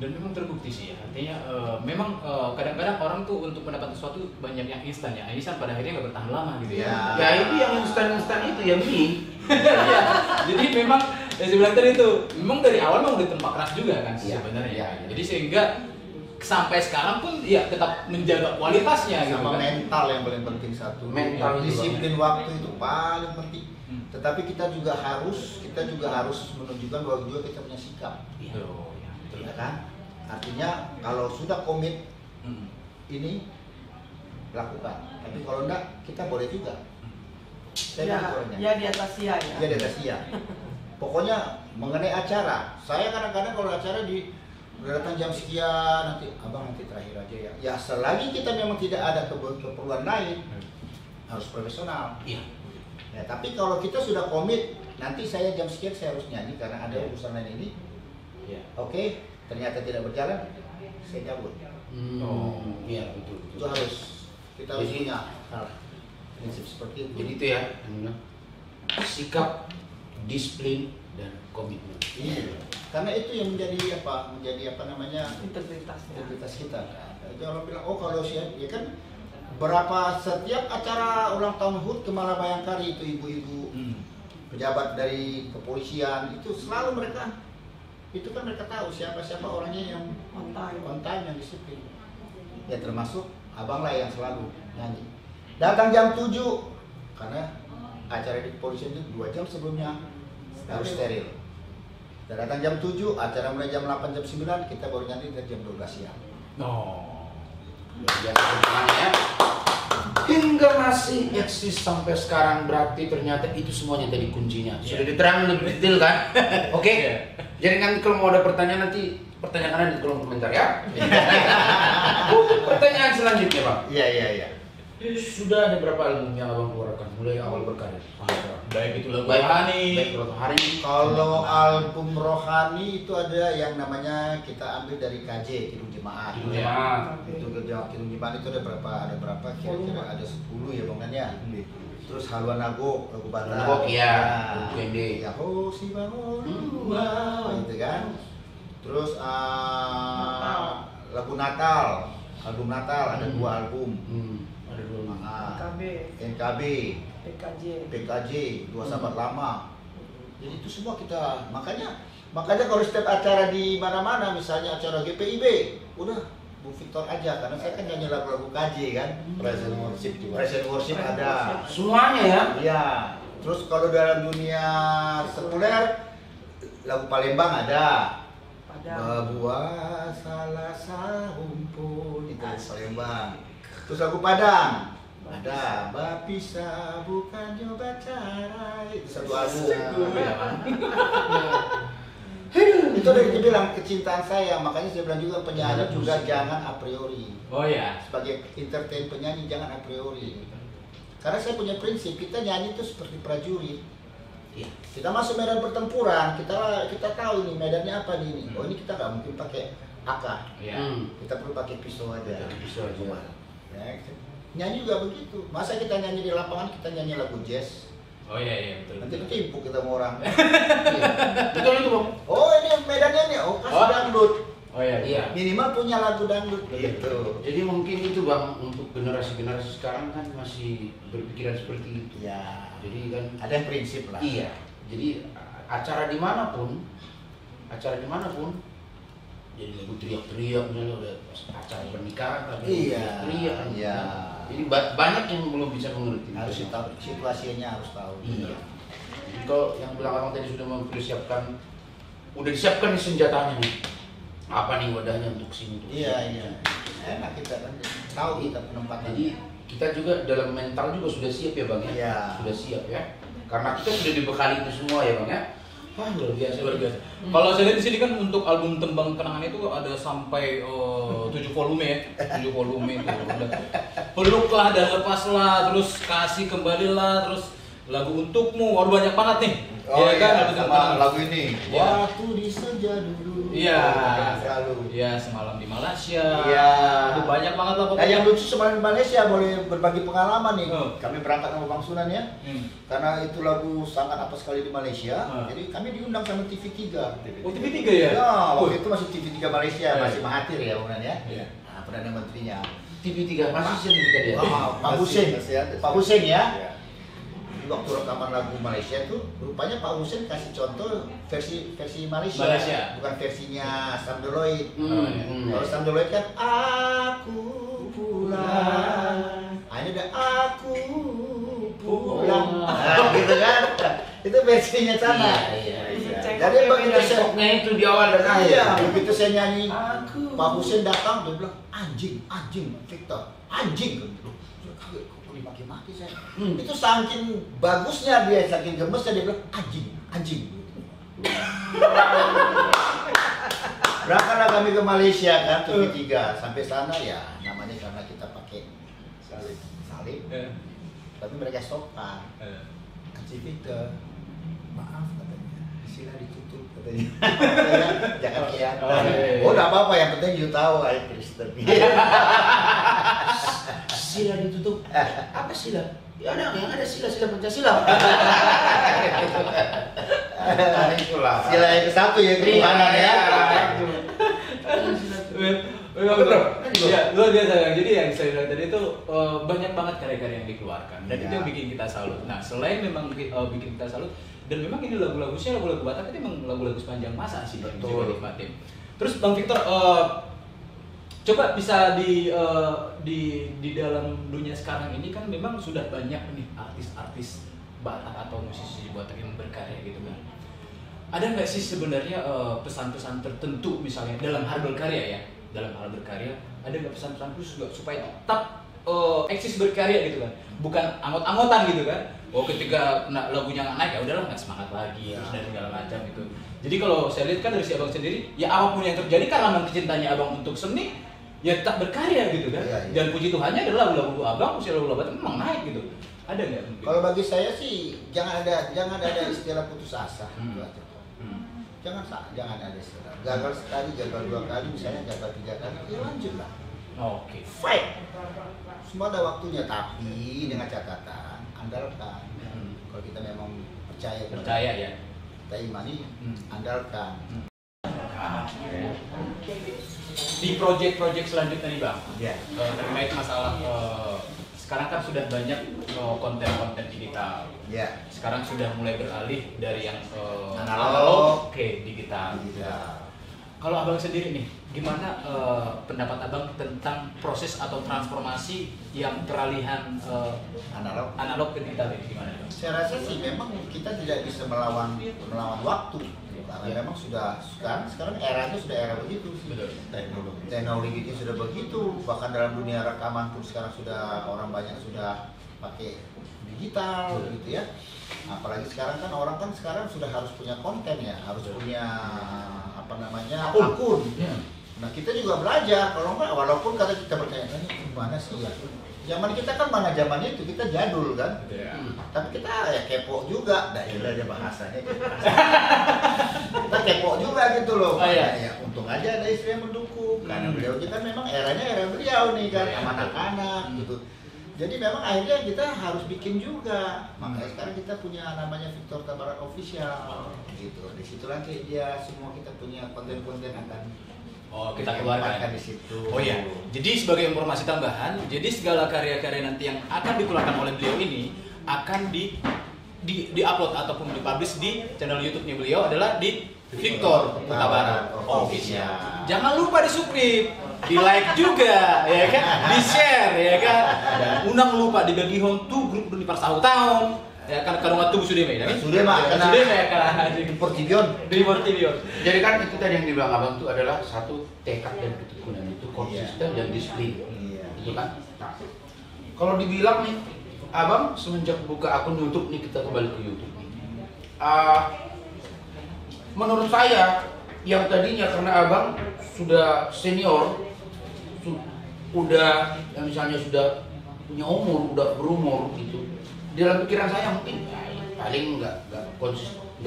Dan memang terbukti sih ya, artinya memang kadang-kadang orang tuh untuk mendapat sesuatu banyak yang instan ya, instan pada akhirnya nggak bertahan lama gitu ya. Ya. Ya itu yang instan-instan itu yang mie. Iya. Jadi memang ya saya bilang tadi itu, memang dari awal memang udah tempat keras juga kan Iya, sebenarnya. iya. Jadi sehingga sampai sekarang pun ya tetap menjaga kualitasnya gitu Sama kan. mental yang paling penting satu. Mental itu disiplin waktu itu paling penting. Tetapi kita juga harus menunjukkan bahwa juga kita punya sikap. Oh, ya, betul. Ya kan? Artinya kalau sudah komit ini lakukan. Tapi kalau enggak kita boleh juga. Ya di atas sia ya. Dia ada sia. Pokoknya mengenai acara, saya kadang-kadang kalau acara di udah datang jam sekian, nanti abang nanti terakhir aja ya. Ya selagi kita memang tidak ada keperluan lain, harus profesional. Iya. Ya, tapi kalau kita sudah komit, nanti saya jam sekian saya harus nyanyi karena ada urusan lain ini. Iya. Oke, ternyata tidak berjalan, saya cabut. Iya betul. Itu harus kita harus Jadi- punya prinsip seperti itu. Jadi itu ya, sikap, disiplin dan komitmen. Iya. Karena itu yang menjadi apa namanya Integritasnya. integritas kita. Itu orang bilang, oh kalau saya, ya kan berapa setiap acara ulang tahun HUT ke Malabayangkari itu ibu-ibu pejabat dari kepolisian itu selalu mereka itu kan mereka tahu siapa orangnya yang On time. on time yang disiplin. Ya termasuk abang lah yang selalu nyanyi. Datang jam 7 karena acara di kepolisian itu 2 jam sebelumnya harus steril. Dan datang jam 7, acara mulai jam 8 jam 9 kita baru nyanyi dari jam 12 siang. Luar biasa perjuangannya ya. Hingga masih eksis sampai sekarang, berarti ternyata itu semuanya tadi kuncinya. Sudah diterangkan lebih detail kan? Oke. Jadi nanti kalau mau ada pertanyaan nanti pertanyaannya di kolom komentar ya. Pertanyaan selanjutnya Bang. Iya. Sudah ada berapa album yang abang keluarkan mulai awal berkarya? Baik itu lagu Baik rohani. baik rohani. Kalau album rohani itu ada yang namanya kita ambil dari KJ Kidung Jemaat. Kidung Jemaat. Itu Kidung Jemaat itu ada berapa? Kira-kira ada 10 ya Bang Nan ya. Terus Haluan Nago, lagu Batak. Nago, iya. Lagu Kende. Ya ho si bangun gitu kan. Terus lagu Natal, album Natal ada 2 album. Ada dua. KB, NKB, PKJ. PKJ, 2 sahabat lama. Jadi itu semua kita makanya kalau setiap acara di mana-mana, misalnya acara GPIB, udah Bu Victor aja karena saya kan nyanyi lagu-lagu KJ kan. Praise and worship juga. Praise and worship ada. Semuanya ya. Iya. Terus kalau dalam dunia sekuler lagu Palembang ada. Padang. Babuah salah sahumpun itu lagu Palembang. Terus lagu Padang ada Bapisa bukan nyoba cara itu satu album. Itu udah dibilang kecintaan saya, makanya saya bilang juga penyanyi juga jangan a priori. Oh ya. Sebagai entertain penyanyi jangan a priori. Karena saya punya prinsip, kita nyanyi itu seperti prajurit. Iya. Kita masuk medan pertempuran, kita tahu ini medannya apa nih ini. Oh ini kita nggak mungkin pakai AK, Iya. kita perlu pakai pisau aja. Pisau aja. Ya, nyanyi juga begitu. Masa kita nyanyi di lapangan kita nyanyi lagu jazz, Oh iya betul. nanti ditipu kita sama orang. Betul itu Bang. Oh ini medannya nih, oh kasih Oh. dangdut. Oh iya. Iya. Minimal punya lagu dangdut gitu. Jadi mungkin itu Bang, untuk generasi-generasi sekarang kan masih berpikiran seperti itu. Ya, Jadi kan ada yang prinsip lah. iya. Jadi acara dimanapun, jadi lagu teriak-teriak misalnya udah acara pernikahan tapi Iya. teriak. Iya. Jadi banyak yang belum bisa mengerti. Harus tahu situasinya, harus tahu. Iya. Jadi kalau yang bilang abang tadi sudah mempersiapkan, udah disiapkan nih senjatanya nih. Apa nih wadahnya untuk sini untuk Iya, siap. iya. Enak kita kan tahu kita penempatan. Jadi kita juga dalam mental juga sudah siap ya Bang ya. Iya. Sudah siap ya. Karena kita sudah dibekali itu semua ya Bang ya. Wah luar biasa. Luar biasa. Kalau saya lihat di sini kan untuk album Tembang Kenangan itu ada sampai 7 volume ya. 7 volume itu udah. Peluklah dan lepaslah, terus kasih kembalilah, terus lagu untukmu. Waduh banyak banget nih. Oh Ya kan, iya, lagu sama Kenangan. lagu ini. Iya. Waktu di senja dulu. Iya. Selalu. Iya, semalam di Malaysia. Iya. Itu banyak banget lah Nah pokoknya. yang lucu semalam di Malaysia boleh berbagi pengalaman nih. Oh. Kami berangkat sama Bang Sunan ya. Karena itu lagu sangat apa sekali di Malaysia. Jadi kami diundang sama TV3. Oh, TV3 ya? Ya, Oh. waktu itu masih TV3 Malaysia, Iya. masih Mahathir ya Bang Nan ya. Iya. Nah, Perdana Menterinya. TV3 masih sertifikat dia. Pak Hussein. Masih ada. Pak Hussein ya. Iya. Waktu rekaman lagu Malaysia tuh rupanya Pak Hussein kasih contoh versi Malaysia, Malaysia. bukan versinya Sam Deloitte. Kalau Sam Deloitte kan aku pulang, ini ada aku pulang, nah, gitu kan? Itu versinya sana. Iya. Jadi begitu saya, Stoknya itu di awal dan akhir. iya, begitu saya nyanyi, Pak Hussein datang, dia bilang anjing, Victor, anjing. Loh, saya kaget, kok dimaki-maki saya. Itu saking bagusnya dia, saking gemesnya dia bilang anjing. Berangkatlah kami ke Malaysia kan, tuh ketiga. Sampai sana ya, namanya karena kita pakai salib. Tapi mereka sopan. Si Victor, maaf katanya, sila ditutup katanya. Jangan kelihatan. Oh, enggak apa-apa, yang penting you tahu ayat Kristen. Sila ditutup. Apa sila? Ya ada yang ada sila Pancasila. Nah, itulah. Sila yang ke satu ya, ketuhanan ya. Iya, luar biasa kan. Jadi yang saya bilang tadi itu banyak banget karya-karya yang dikeluarkan dan itu yang bikin kita salut. Nah, selain memang bikin kita salut dan memang ini lagu-lagu Batak itu memang lagu-lagu sepanjang masa sih yang juga nikmatin. Terus Bang Victor coba bisa di dalam dunia sekarang ini kan memang sudah banyak nih artis-artis Batak atau musisi Batak yang berkarya gitu kan. Ada nggak sih sebenarnya pesan-pesan tertentu misalnya dalam hal berkarya ya? Dalam hal berkarya ada nggak pesan-pesan khusus juga supaya tetap eksis berkarya gitu kan? Bukan anggot-anggotan gitu kan? Oh ketika lagunya nggak naik ya udahlah nggak semangat lagi dan segala macam gitu. Jadi kalau saya lihat kan dari si abang sendiri ya apapun yang terjadi karena memang kecintanya abang untuk seni ya tetap berkarya gitu kan? Dan puji Tuhannya adalah lagu-lagu abang, usia lagu-lagu Batak memang naik gitu. Ada nggak? Kalau bagi saya sih jangan ada istilah putus asa. Jangan ada istilah gagal sekali, gagal 2 kali, misalnya gagal 3 kali, ya lanjut lah. Oke. Fight. Semua ada waktunya, tapi dengan catatan andalkan. Kalau kita memang percaya ya. Kita imani, andalkan. Di project-project selanjutnya nih Bang, Ya. terkait masalah sekarang kan sudah banyak konten-konten digital. Ya. Sekarang sudah mulai beralih dari yang Analog ke digital. Ya. Kalau abang sendiri nih, gimana pendapat abang tentang proses atau transformasi yang peralihan analog ke digital ini gimana bang? Saya rasa sih memang kita tidak bisa melawan waktu. Karena memang sekarang eranya sudah era begitu sih. Teknologi itu sudah begitu, bahkan dalam dunia rekaman pun sekarang sudah orang banyak sudah pakai digital gitu ya. Apalagi sekarang kan orang kan sekarang sudah harus punya konten ya, harus punya akun. Nah kita juga belajar, kalau enggak walaupun kata kita bertanya gimana sih ya. Zaman kita kan mana zamannya itu kita jadul kan, tapi kita ya kepo juga, daerah aja bahasanya. Kita kepo juga gitu loh. Ya untung aja ada istri yang mendukung, karena beliau kan memang eranya era beliau nih kan, sama anak-anak gitu. Jadi memang akhirnya kita harus bikin juga. Makanya sekarang kita punya namanya Victor Tabarat Official gitu. Di situ nanti dia semua kita punya konten-konten akan kita keluarkan di situ. Oh iya. Jadi sebagai informasi tambahan, jadi segala karya-karya nanti yang akan dikeluarkan oleh beliau ini akan di-upload ataupun dipublish di channel YouTube-nya beliau adalah di Victor Tabarat Official. Jangan lupa di-subscribe, di-like juga, ya kan? Di-share, ya kan? Dan unang lupa dibagi hon tuh grup di Parsahau tahun. Ya kan kalau nggak tunggu sudah ya kan? Sudah mah karena di Portibion. Jadi kan itu tadi yang dibilang abang itu adalah satu tekad dan ketekunan itu konsisten dan disiplin. Itu kan. Nah, kalau dibilang nih, abang semenjak buka akun YouTube nih kita kembali ke YouTube nih. Menurut saya yang tadinya karena abang sudah senior, udah yang misalnya sudah punya umur, udah berumur gitu. Dalam pikiran saya mungkin paling nggak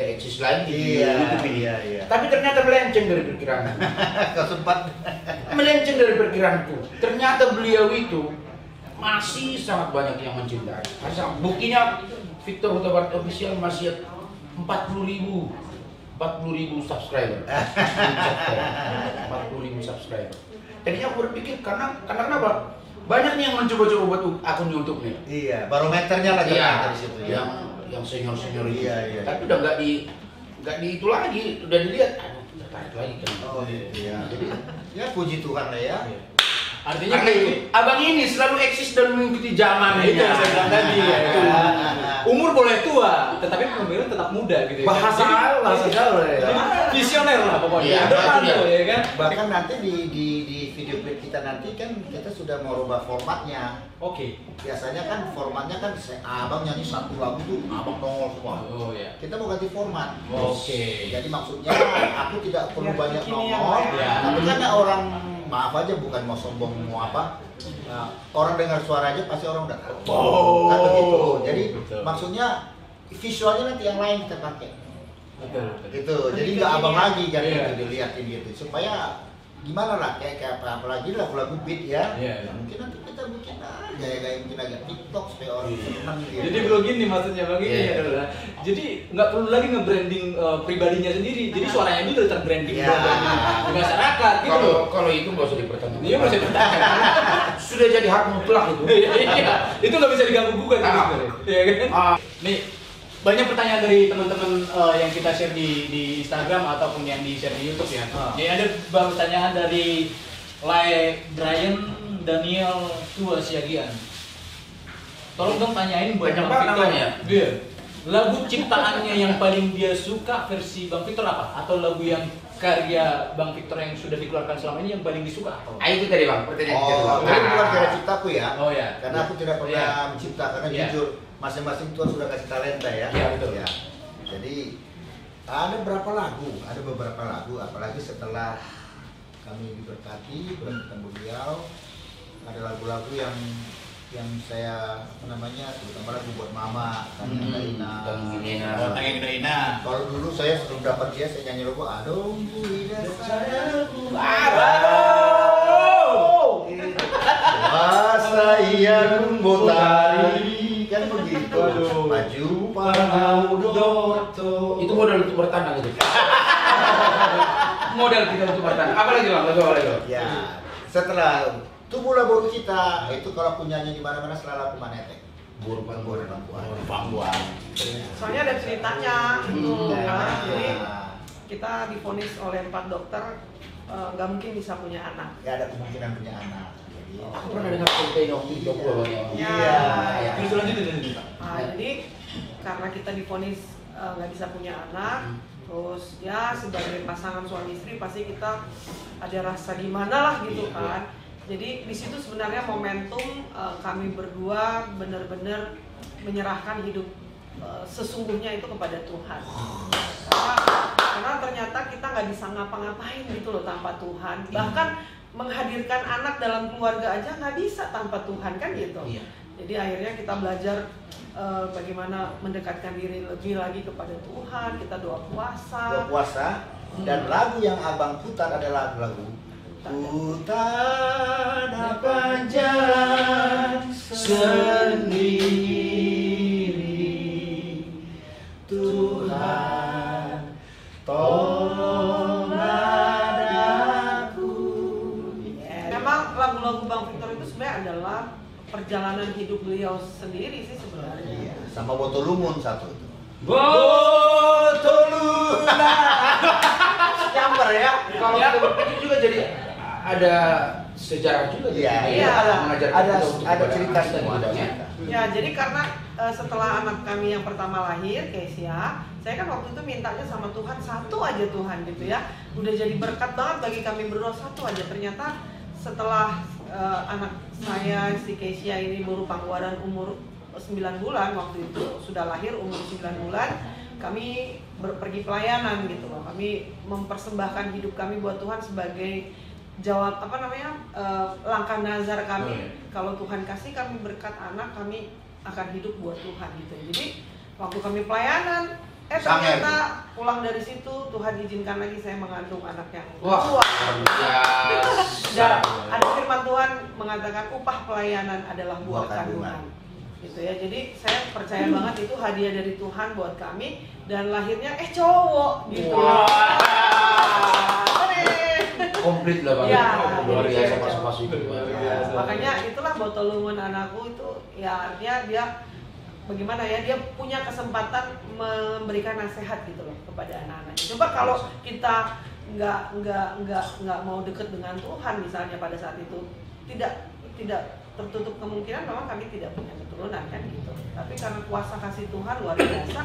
eksis lagi di YouTube ini. Tapi ternyata melenceng dari perkiraanku. Melenceng dari perkiraanku. Ternyata beliau itu masih sangat banyak yang mencintai. Buktinya Victor Tabarat Official masih 40.000 subscriber. 40.000 subscriber. Tadinya aku berpikir karena kenapa? Banyak nih yang mencoba-coba buat akun YouTube nih. Iya, barometernya lagi di situ ya. Yang senior itu. Iya. Tapi udah nggak di itu lagi, udah dilihat. Tertarik lagi kan. Oh iya. Jadi ya puji Tuhan lah ya. Artinya karena abang ini selalu eksis dan mengikuti zaman. Itu yang saya bilang tadi ya. Umur boleh tua, tetapi pemimpin tetap muda gitu ya. Bahasa gaul ya. Visioner lah pokoknya. Iya, Depan itu dia. tuh ya kan. Bahkan nanti di video klip kita nanti kan kita sudah mau rubah formatnya. Oke. Biasanya kan formatnya kan abang nyanyi satu lagu tuh abang nongol semua. Oh ya. Kita mau ganti format. Oke. Jadi maksudnya aku tidak perlu Biar banyak kekinian nongol. lah ya. Tapi kan orang maaf aja bukan mau sombong mau apa. Nah, orang dengar suara aja pasti orang udah tahu. Oh. Kan begitu. Jadi Betul. maksudnya visualnya nanti yang lain kita pakai. Betul. Gitu. Jadi Lebih nggak ke abang ini ya. lagi kan Iya. gitu dilihatin gitu supaya gimana lah kayak apalagi lagu-lagu beat ya. Iya. Nah, mungkin nanti kita bikin gaya-gaya mungkin agak TikTok supaya orang senang gitu. Jadi bro gini maksudnya bang ini Iya. adalah jadi nggak perlu lagi nge-branding pribadinya sendiri. Jadi suaranya itu udah terbranding Iya. di masyarakat gitu loh. Kalau itu nggak usah dipertanyakan. Iya masih bertahan. Sudah jadi hak mutlak itu. Iya, itu nggak bisa diganggu gugat Ah. sebenarnya. Iya kan? Ah. Nih banyak pertanyaan dari teman-teman yang kita share di Instagram ataupun yang di share di YouTube ya. Jadi ada pertanyaan dari Lai Brian Daniel Tua Siagian. Tolong dong tanyain buat Banyak Bang banget Victor. namanya. Iya. Lagu ciptaannya yang paling dia suka versi Bang Victor apa? Atau lagu yang karya Bang Victor yang sudah dikeluarkan selama ini yang paling disuka apa? Ah, itu tadi bang, pertanyaan itu Oh, bang. itu bukan karya ciptaku ya. Oh ya. Karena aku tidak pernah Iya. mencipta karena Iya. jujur masing-masing Tuhan sudah kasih talenta ya. Iya, betul. Ya. Jadi ada beberapa lagu apalagi setelah kami diberkati bertemu beliau ada lagu-lagu yang saya apa namanya terutama lagu buat mama Tanging Daina. Oh, Tanging Daina. Kalau dulu saya sebelum dapat dia saya nyanyi lagu Aduh Buida Sadarku Kuasa iyan botari kan begitu. Aduh. Baju panau doto. Itu modal untuk bertandang itu. Modal kita untuk bertandang. Apa lagi bang? Lagu apa lagi bang? Ya, setelah tubuhlah baru kita itu kalau aku nyanyi di mana-mana selalu aku manetek. Buru Pangguan. Soalnya ada ceritanya itu Hmm. kan. Jadi Nah, kita divonis oleh 4 dokter nggak mungkin bisa punya anak. ya ada kemungkinan punya anak. Jadi, Aku pernah dengar cerita ini waktu itu bang. Iya. Terus lanjutin. Nah, jadi karena kita divonis nggak bisa punya anak, terus ya sebagai pasangan suami istri pasti kita ada rasa gimana lah gitu Iya, kan. Jadi di situ sebenarnya momentum kami berdua benar-benar menyerahkan hidup sesungguhnya itu kepada Tuhan. Karena ternyata kita nggak bisa ngapa-ngapain gitu loh tanpa Tuhan. Bahkan menghadirkan anak dalam keluarga aja nggak bisa tanpa Tuhan kan gitu. Iya. Jadi akhirnya kita belajar bagaimana mendekatkan diri lebih lagi kepada Tuhan. Kita doa puasa. berpuasa dan lagu yang abang putar adalah lagu Putar panjang sendiri Tuhan tolong aku. Memang lagu-lagu Bang Victor itu sebenarnya adalah perjalanan hidup beliau sendiri sih sebenarnya. Iya, sama Botolumun satu itu. Botoluna. Nyamper ya. Kalau kita berpikir juga jadi ada sejarah juga. Iya, Iya. ada cerita semua ada cerita. Ya, jadi karena setelah anak kami yang pertama lahir, Kesia, saya kan waktu itu mintanya sama Tuhan satu aja Tuhan gitu ya. Udah jadi berkat banget bagi kami berdua satu aja. Ternyata setelah anak saya si Kesia ini baru pangguaran umur 9 bulan waktu itu sudah lahir umur 9 bulan kami pergi pelayanan gitu loh. Kami mempersembahkan hidup kami buat Tuhan sebagai jawab langkah nazar kami. Kalau Tuhan kasih kami berkat anak, kami akan hidup buat Tuhan gitu. Jadi waktu kami pelayanan ternyata pulang dari situ Tuhan izinkan lagi saya mengandung anak yang Wah, kedua. Dan biasa. ada firman Tuhan mengatakan upah pelayanan adalah buah Buah kandungan. kandungan. Gitu ya. Jadi saya percaya banget itu hadiah dari Tuhan buat kami dan lahirnya cowok gitu. Komplit lah bang. Ya, Luar jadi biasa dia pas-pas itu. Luar biasa. Makanya itulah Botolumun anakku itu ya artinya dia bagaimana ya dia punya kesempatan memberikan nasihat gitu loh kepada anak-anak. Coba kalau kita nggak mau deket dengan Tuhan misalnya pada saat itu tidak tertutup kemungkinan memang kami tidak punya keturunan kan gitu. Tapi karena kuasa kasih Tuhan luar biasa,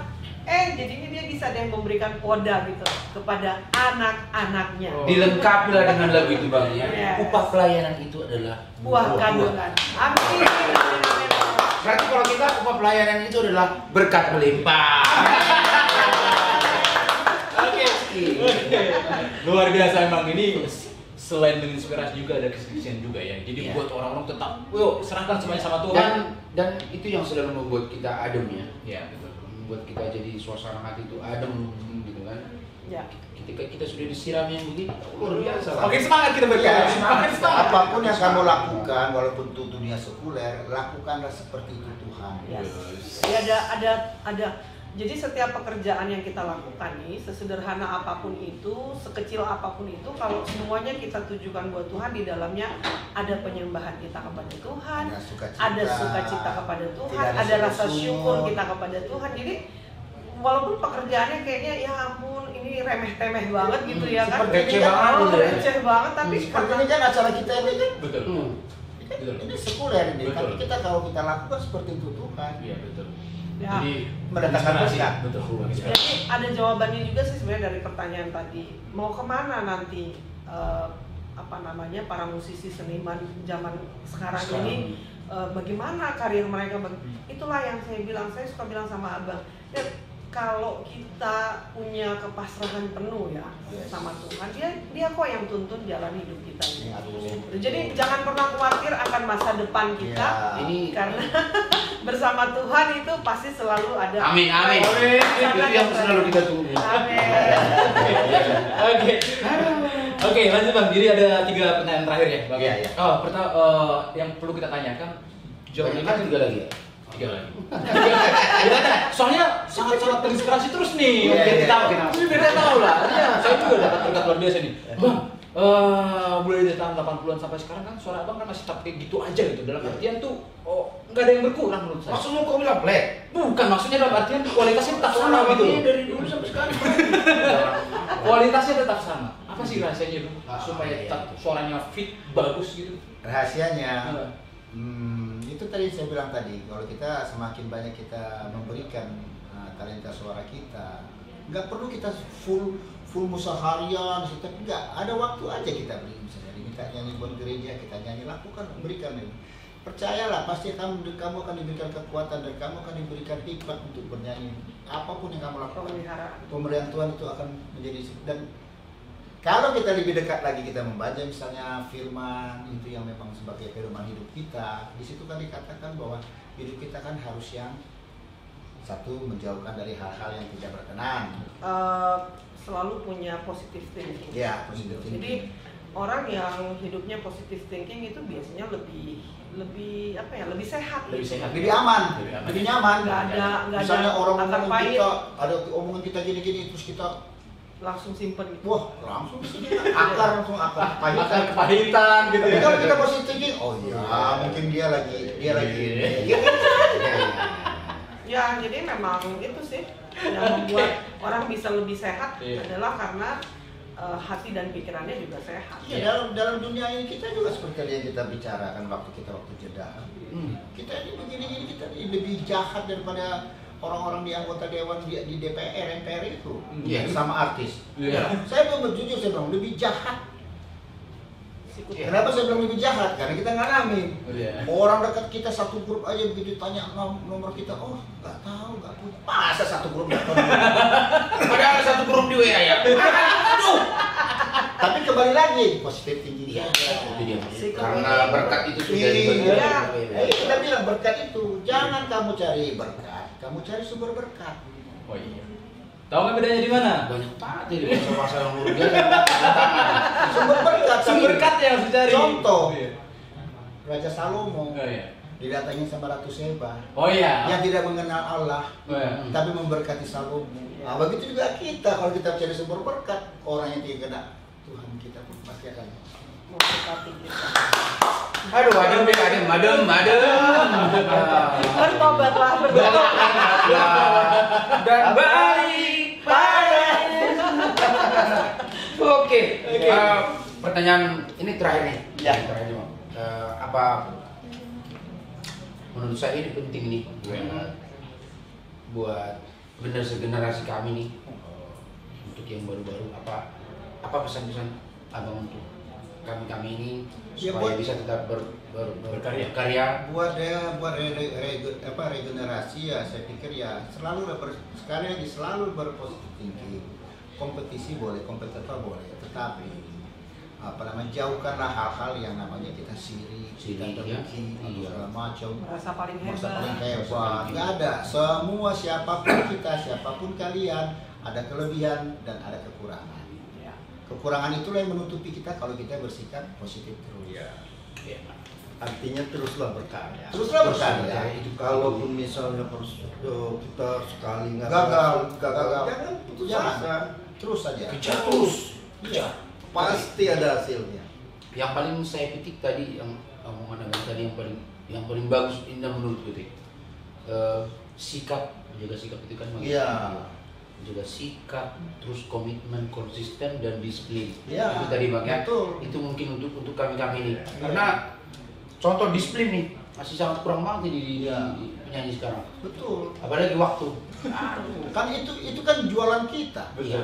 jadinya dia bisa deh memberikan poda gitu kepada anak-anaknya. Dilengkapi lah dengan lagu itu Bang ya. Yes. Upah pelayanan itu adalah Buah kandungan. Amin. Berarti kalau kita upah pelayanan itu adalah berkat melimpah. Oke. Luar biasa emang ini. Selain menginspirasi juga ada kesaksian juga ya. Jadi buat orang-orang tetap, yuk serahkan semuanya sama Tuhan. Dan itu yang selalu membuat kita adem ya. Ya betul. Membuat kita jadi suasana hati itu adem gitu kan. Ya. Kita sudah disiram yang begini luar biasa. Makin semangat kita berkarya. Makin semangat. Apapun yang kamu lakukan, walaupun itu dunia sekuler, lakukanlah seperti itu Tuhan. Yes. Jadi ada. Jadi setiap pekerjaan yang kita lakukan nih, sesederhana apapun itu, sekecil apapun itu, kalau semuanya kita tujukan buat Tuhan, di dalamnya ada penyembahan kita kepada Tuhan, ada sukacita kepada Tuhan, ada rasa syukur kita kepada Tuhan. Jadi walaupun pekerjaannya kayaknya ya ampun ini remeh-temeh banget gitu ya kan, receh banget, receh banget, tapi Seperti ini kan acara kita ini kan, Betul. ini sekuler ini, Betul. tapi kita kalau kita lakukan seperti itu Tuhan. Iya betul. Ya. Jadi Mendatangkan berkat. Betul. Jadi ada jawabannya juga sih sebenarnya dari pertanyaan tadi. Mau kemana nanti para musisi seniman zaman sekarang ini? Bagaimana karir mereka? Itulah yang saya suka bilang sama Abang. Ya, kalau kita punya kepasrahan penuh ya sama Tuhan, dia kok yang tuntun jalan hidup kita ini. Jadi jangan pernah khawatir akan masa depan kita, Ini karena bersama Tuhan itu pasti selalu ada. Amin. Itu yang selalu kita tunggu. Amin. Oke, lanjut Bang. Jadi ada 3 pertanyaan terakhir ya, Bang. Iya. Oh, pertama yang perlu kita tanyakan, jawabannya Kan 3 lagi ya. 3 lagi. Soalnya sangat terinspirasi terus nih. Iya, Biar iya. kita tahu. Biar kita tahu lah. Ya, saya juga dapat berkat luar biasa nih. Bang, mulai dari tahun 80-an sampai sekarang kan suara Abang kan masih tetap kayak gitu aja gitu. Dalam artian tuh nggak ada yang berkurang menurut saya. Maksudnya kok bilang black? Bukan, maksudnya dalam artian kualitasnya tetap sama gitu loh. Dari dulu sampai sekarang. Kualitasnya tetap sama. Apa sih rahasianya Bang? Supaya iya. tetap suaranya fit, bagus gitu. Rahasianya, itu tadi saya bilang tadi, kalau kita semakin banyak kita memberikan talenta suara kita, nggak perlu kita full seharian, tapi nggak ada waktu aja kita beri, misalnya diminta nyanyi buat gereja, kita nyanyi, lakukan, berikan ini. Percayalah, pasti kamu akan diberikan kekuatan dan kamu akan diberikan hikmat untuk bernyanyi. Apapun yang kamu lakukan, pemberian Tuhan itu akan menjadi. Dan kalau kita lebih dekat lagi, kita membaca misalnya firman itu yang memang sebagai firman hidup kita, di situ kan dikatakan bahwa hidup kita kan harus yang satu, menjauhkan dari hal-hal yang tidak berkenan. Selalu punya positive thinking. Ya, positive thinking. Jadi orang yang hidupnya positive thinking itu biasanya lebih sehat. Lebih gitu. sehat. Lebih aman, lebih nyaman. Nggak ada Misalnya orang akar ngomong pahit, kita, ada omongan kita gini-gini, terus kita langsung simpen gitu. wah langsung akar pahitan. Akar kepahitan gitu Tapi ya. kalau kita positive thinking, oh iya, mungkin dia lagi Ya, jadi memang itu sih yang membuat orang bisa lebih sehat adalah karena hati dan pikirannya juga sehat. Ya, dalam dunia ini kita juga seperti yang kita bicarakan waktu jeda. Kita ini begini-gini, kita ini lebih jahat daripada orang-orang di anggota dewan di DPR, MPR itu, sama artis. Saya belum jujur, saya bilang lebih jahat. Kenapa saya bilang lebih jahat? Karena kita ngalamin. Orang dekat kita satu grup aja begitu tanya nomor kita, oh nggak tahu, nggak punya. Masa satu grup nggak tahu? Padahal satu grup di WA ya. Aduh. Tapi kembali lagi positif tinggi dia. Karena berkat itu sudah dibagi. Iya, kita bilang berkat itu jangan kamu cari berkat, kamu cari sumber berkat. Oh iya. Tahu nggak bedanya di mana? Banyak banget ini bahasa yang luar biasa. Sumber berkat. Sumber berkat yang harus dicari. Contoh, Iya. Raja Salomo Oh iya. didatangi sama Ratu Seba Oh iya. yang tidak mengenal Allah, Oh iya. tapi memberkati Salomo. Nah, begitu juga kita, kalau kita cari sumber berkat, orang yang tidak kena Tuhan kita pun pasti akan Memberkati kita. Aduh, adem. Bertobatlah. Dan baik padanya. Oke. Pertanyaan ini terakhir nih. Ya. Terakhir nih, Bang. apa menurut saya ini penting nih buat generasi kami nih, untuk yang baru-baru apa pesan-pesan abang untuk kami ini Ya, supaya buat- bisa tetap berkarya. buat regenerasi ya, saya pikir ya selalu sekali lagi selalu berpositif thinking. Kompetisi boleh, kompetitor boleh, tetapi jauhkanlah hal-hal yang namanya kita sirik, kita ya. dengki, segala macam. Merasa paling Merasa paling hebat. hebat, nggak ada. Semua siapapun kita, siapapun kalian, ada kelebihan dan ada kekurangan. Ya. Kekurangan itulah yang menutupi kita kalau kita bersikap positif terus. Artinya teruslah berkarya. Teruslah berkarya. Itu kalaupun misalnya kita sekali nggak Gagal, gagal, jangan putus Jangan. asa. Terus saja. Kejar terus. Iya. Pasti ada hasilnya. Yang paling saya petik tadi, yang omongan abang tadi yang paling bagus, indah menurut petik. Sikap, jaga sikap itu kan. Iya. Jaga sikap, terus komitmen, konsisten dan disiplin. Iya. Itu tadi bang ya. Betul. Itu mungkin untuk kami ini. Karena contoh disiplin nih masih sangat kurang banget di penyanyi sekarang. Betul. Apalagi waktu. Kan itu kan jualan kita. Iya.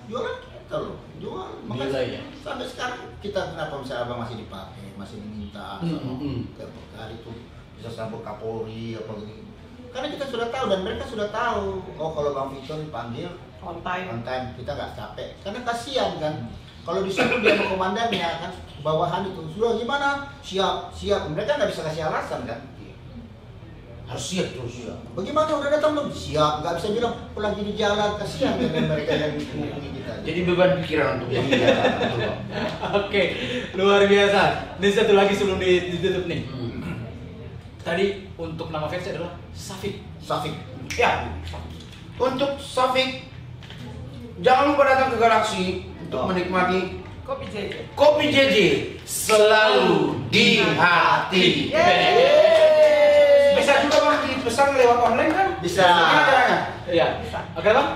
Jualan kita loh. Jual. Nilai ya. Sampai sekarang kita kenapa misalnya abang masih dipakai, masih diminta sama tiap hari itu bisa sampai Kapolri apa gitu. Karena kita sudah tahu dan mereka sudah tahu. Oh kalau Bang Victor dipanggil On time. on time, kita nggak capek. Karena kasihan kan. Kalau disuruh dia sama komandannya kan bawahan itu sudah gimana? Siap, siap. Mereka nggak bisa kasih alasan kan. Harus siap terus. Bagaimana udah datang belum? Siap, nggak bisa bilang oh, lagi di jalan, kasihan dengan mereka yang menghubungi kita. Jadi beban pikiran untuk yang Oke, luar biasa. Ini satu lagi sebelum ditutup nih. Tadi untuk nama fans adalah Safik. Safik. Ya, untuk Safik, jangan lupa datang ke Galaxy untuk menikmati Kopi JJ. kopi JJ selalu di hati. Bisa juga bang dipesan lewat online kan? Bisa. Gimana caranya? Iya. Oke bang?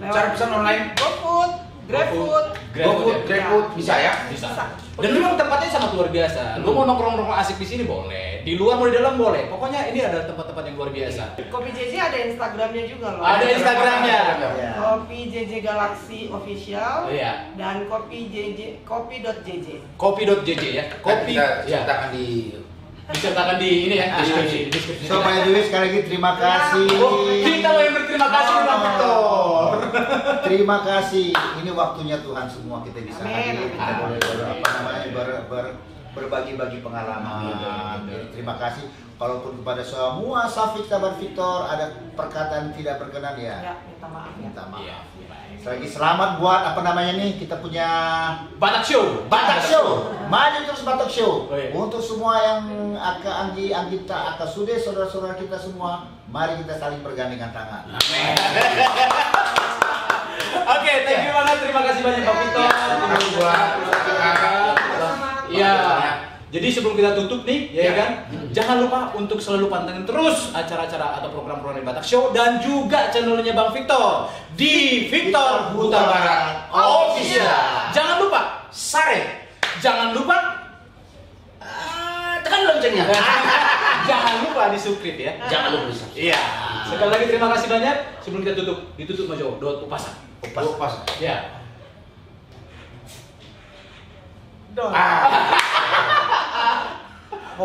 Cara pesan online? GoFood, GrabFood. GoFood, GrabFood bisa ya? Bisa. Dan memang tempatnya sangat luar biasa. Lu mau nongkrong-nongkrong asik di sini boleh, di luar mau di dalam boleh. Pokoknya ini ada tempat-tempat yang luar biasa. Kopi JJ ada Instagramnya juga loh. Ada Instagramnya. Ya. Kopi JJ Galaxy Official. Iya. Dan kopi JJ kopi.jj. Kopi.jj ya. Kopi Kopi kita ya. sertakan di Disertakan di ini ya, deskripsi. So by the way sekali lagi terima kasih. Oh, kita mau yang berterima kasih Bang Victor. Terima kasih. Ini waktunya Tuhan semua kita bisa Amin. hadir. Kita boleh berbagi-bagi pengalaman. Jadi, terima kasih. Kalaupun kepada semua Safik sahabat Victor ada perkataan tidak berkenan Ya, ya, minta maaf ya. minta maaf. Iya. Sekali lagi selamat buat kita punya Batak Show. Batak Show. Maju terus Batak Show. Oh, iya. Untuk semua yang Anggi, Anggita, Sude, saudara-saudara kita semua, mari kita saling bergandengan tangan. Oke, thank you banget. Terima kasih banyak Bang Victor. Iya. Jadi sebelum kita tutup nih, ya kan? Jangan lupa untuk selalu pantengin terus acara-acara atau program-program dari Batak Show dan juga channelnya Bang Victor di Victor Huta Barat Official. Jangan lupa share. Jangan lupa tekan loncengnya. jangan lupa di subscribe ya. Jangan lupa di subscribe. Iya. Sekali lagi terima kasih banyak. Sebelum kita ditutup Mas Jo, doa upasan. Pas. Ya.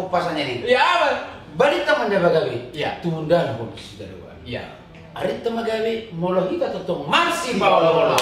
Pasannya nih. Ya, apa? Balik teman jaga gawe. Iya. Tunda kondisi dari Iya. Ari teman gawe molo kita tetong masih bawa.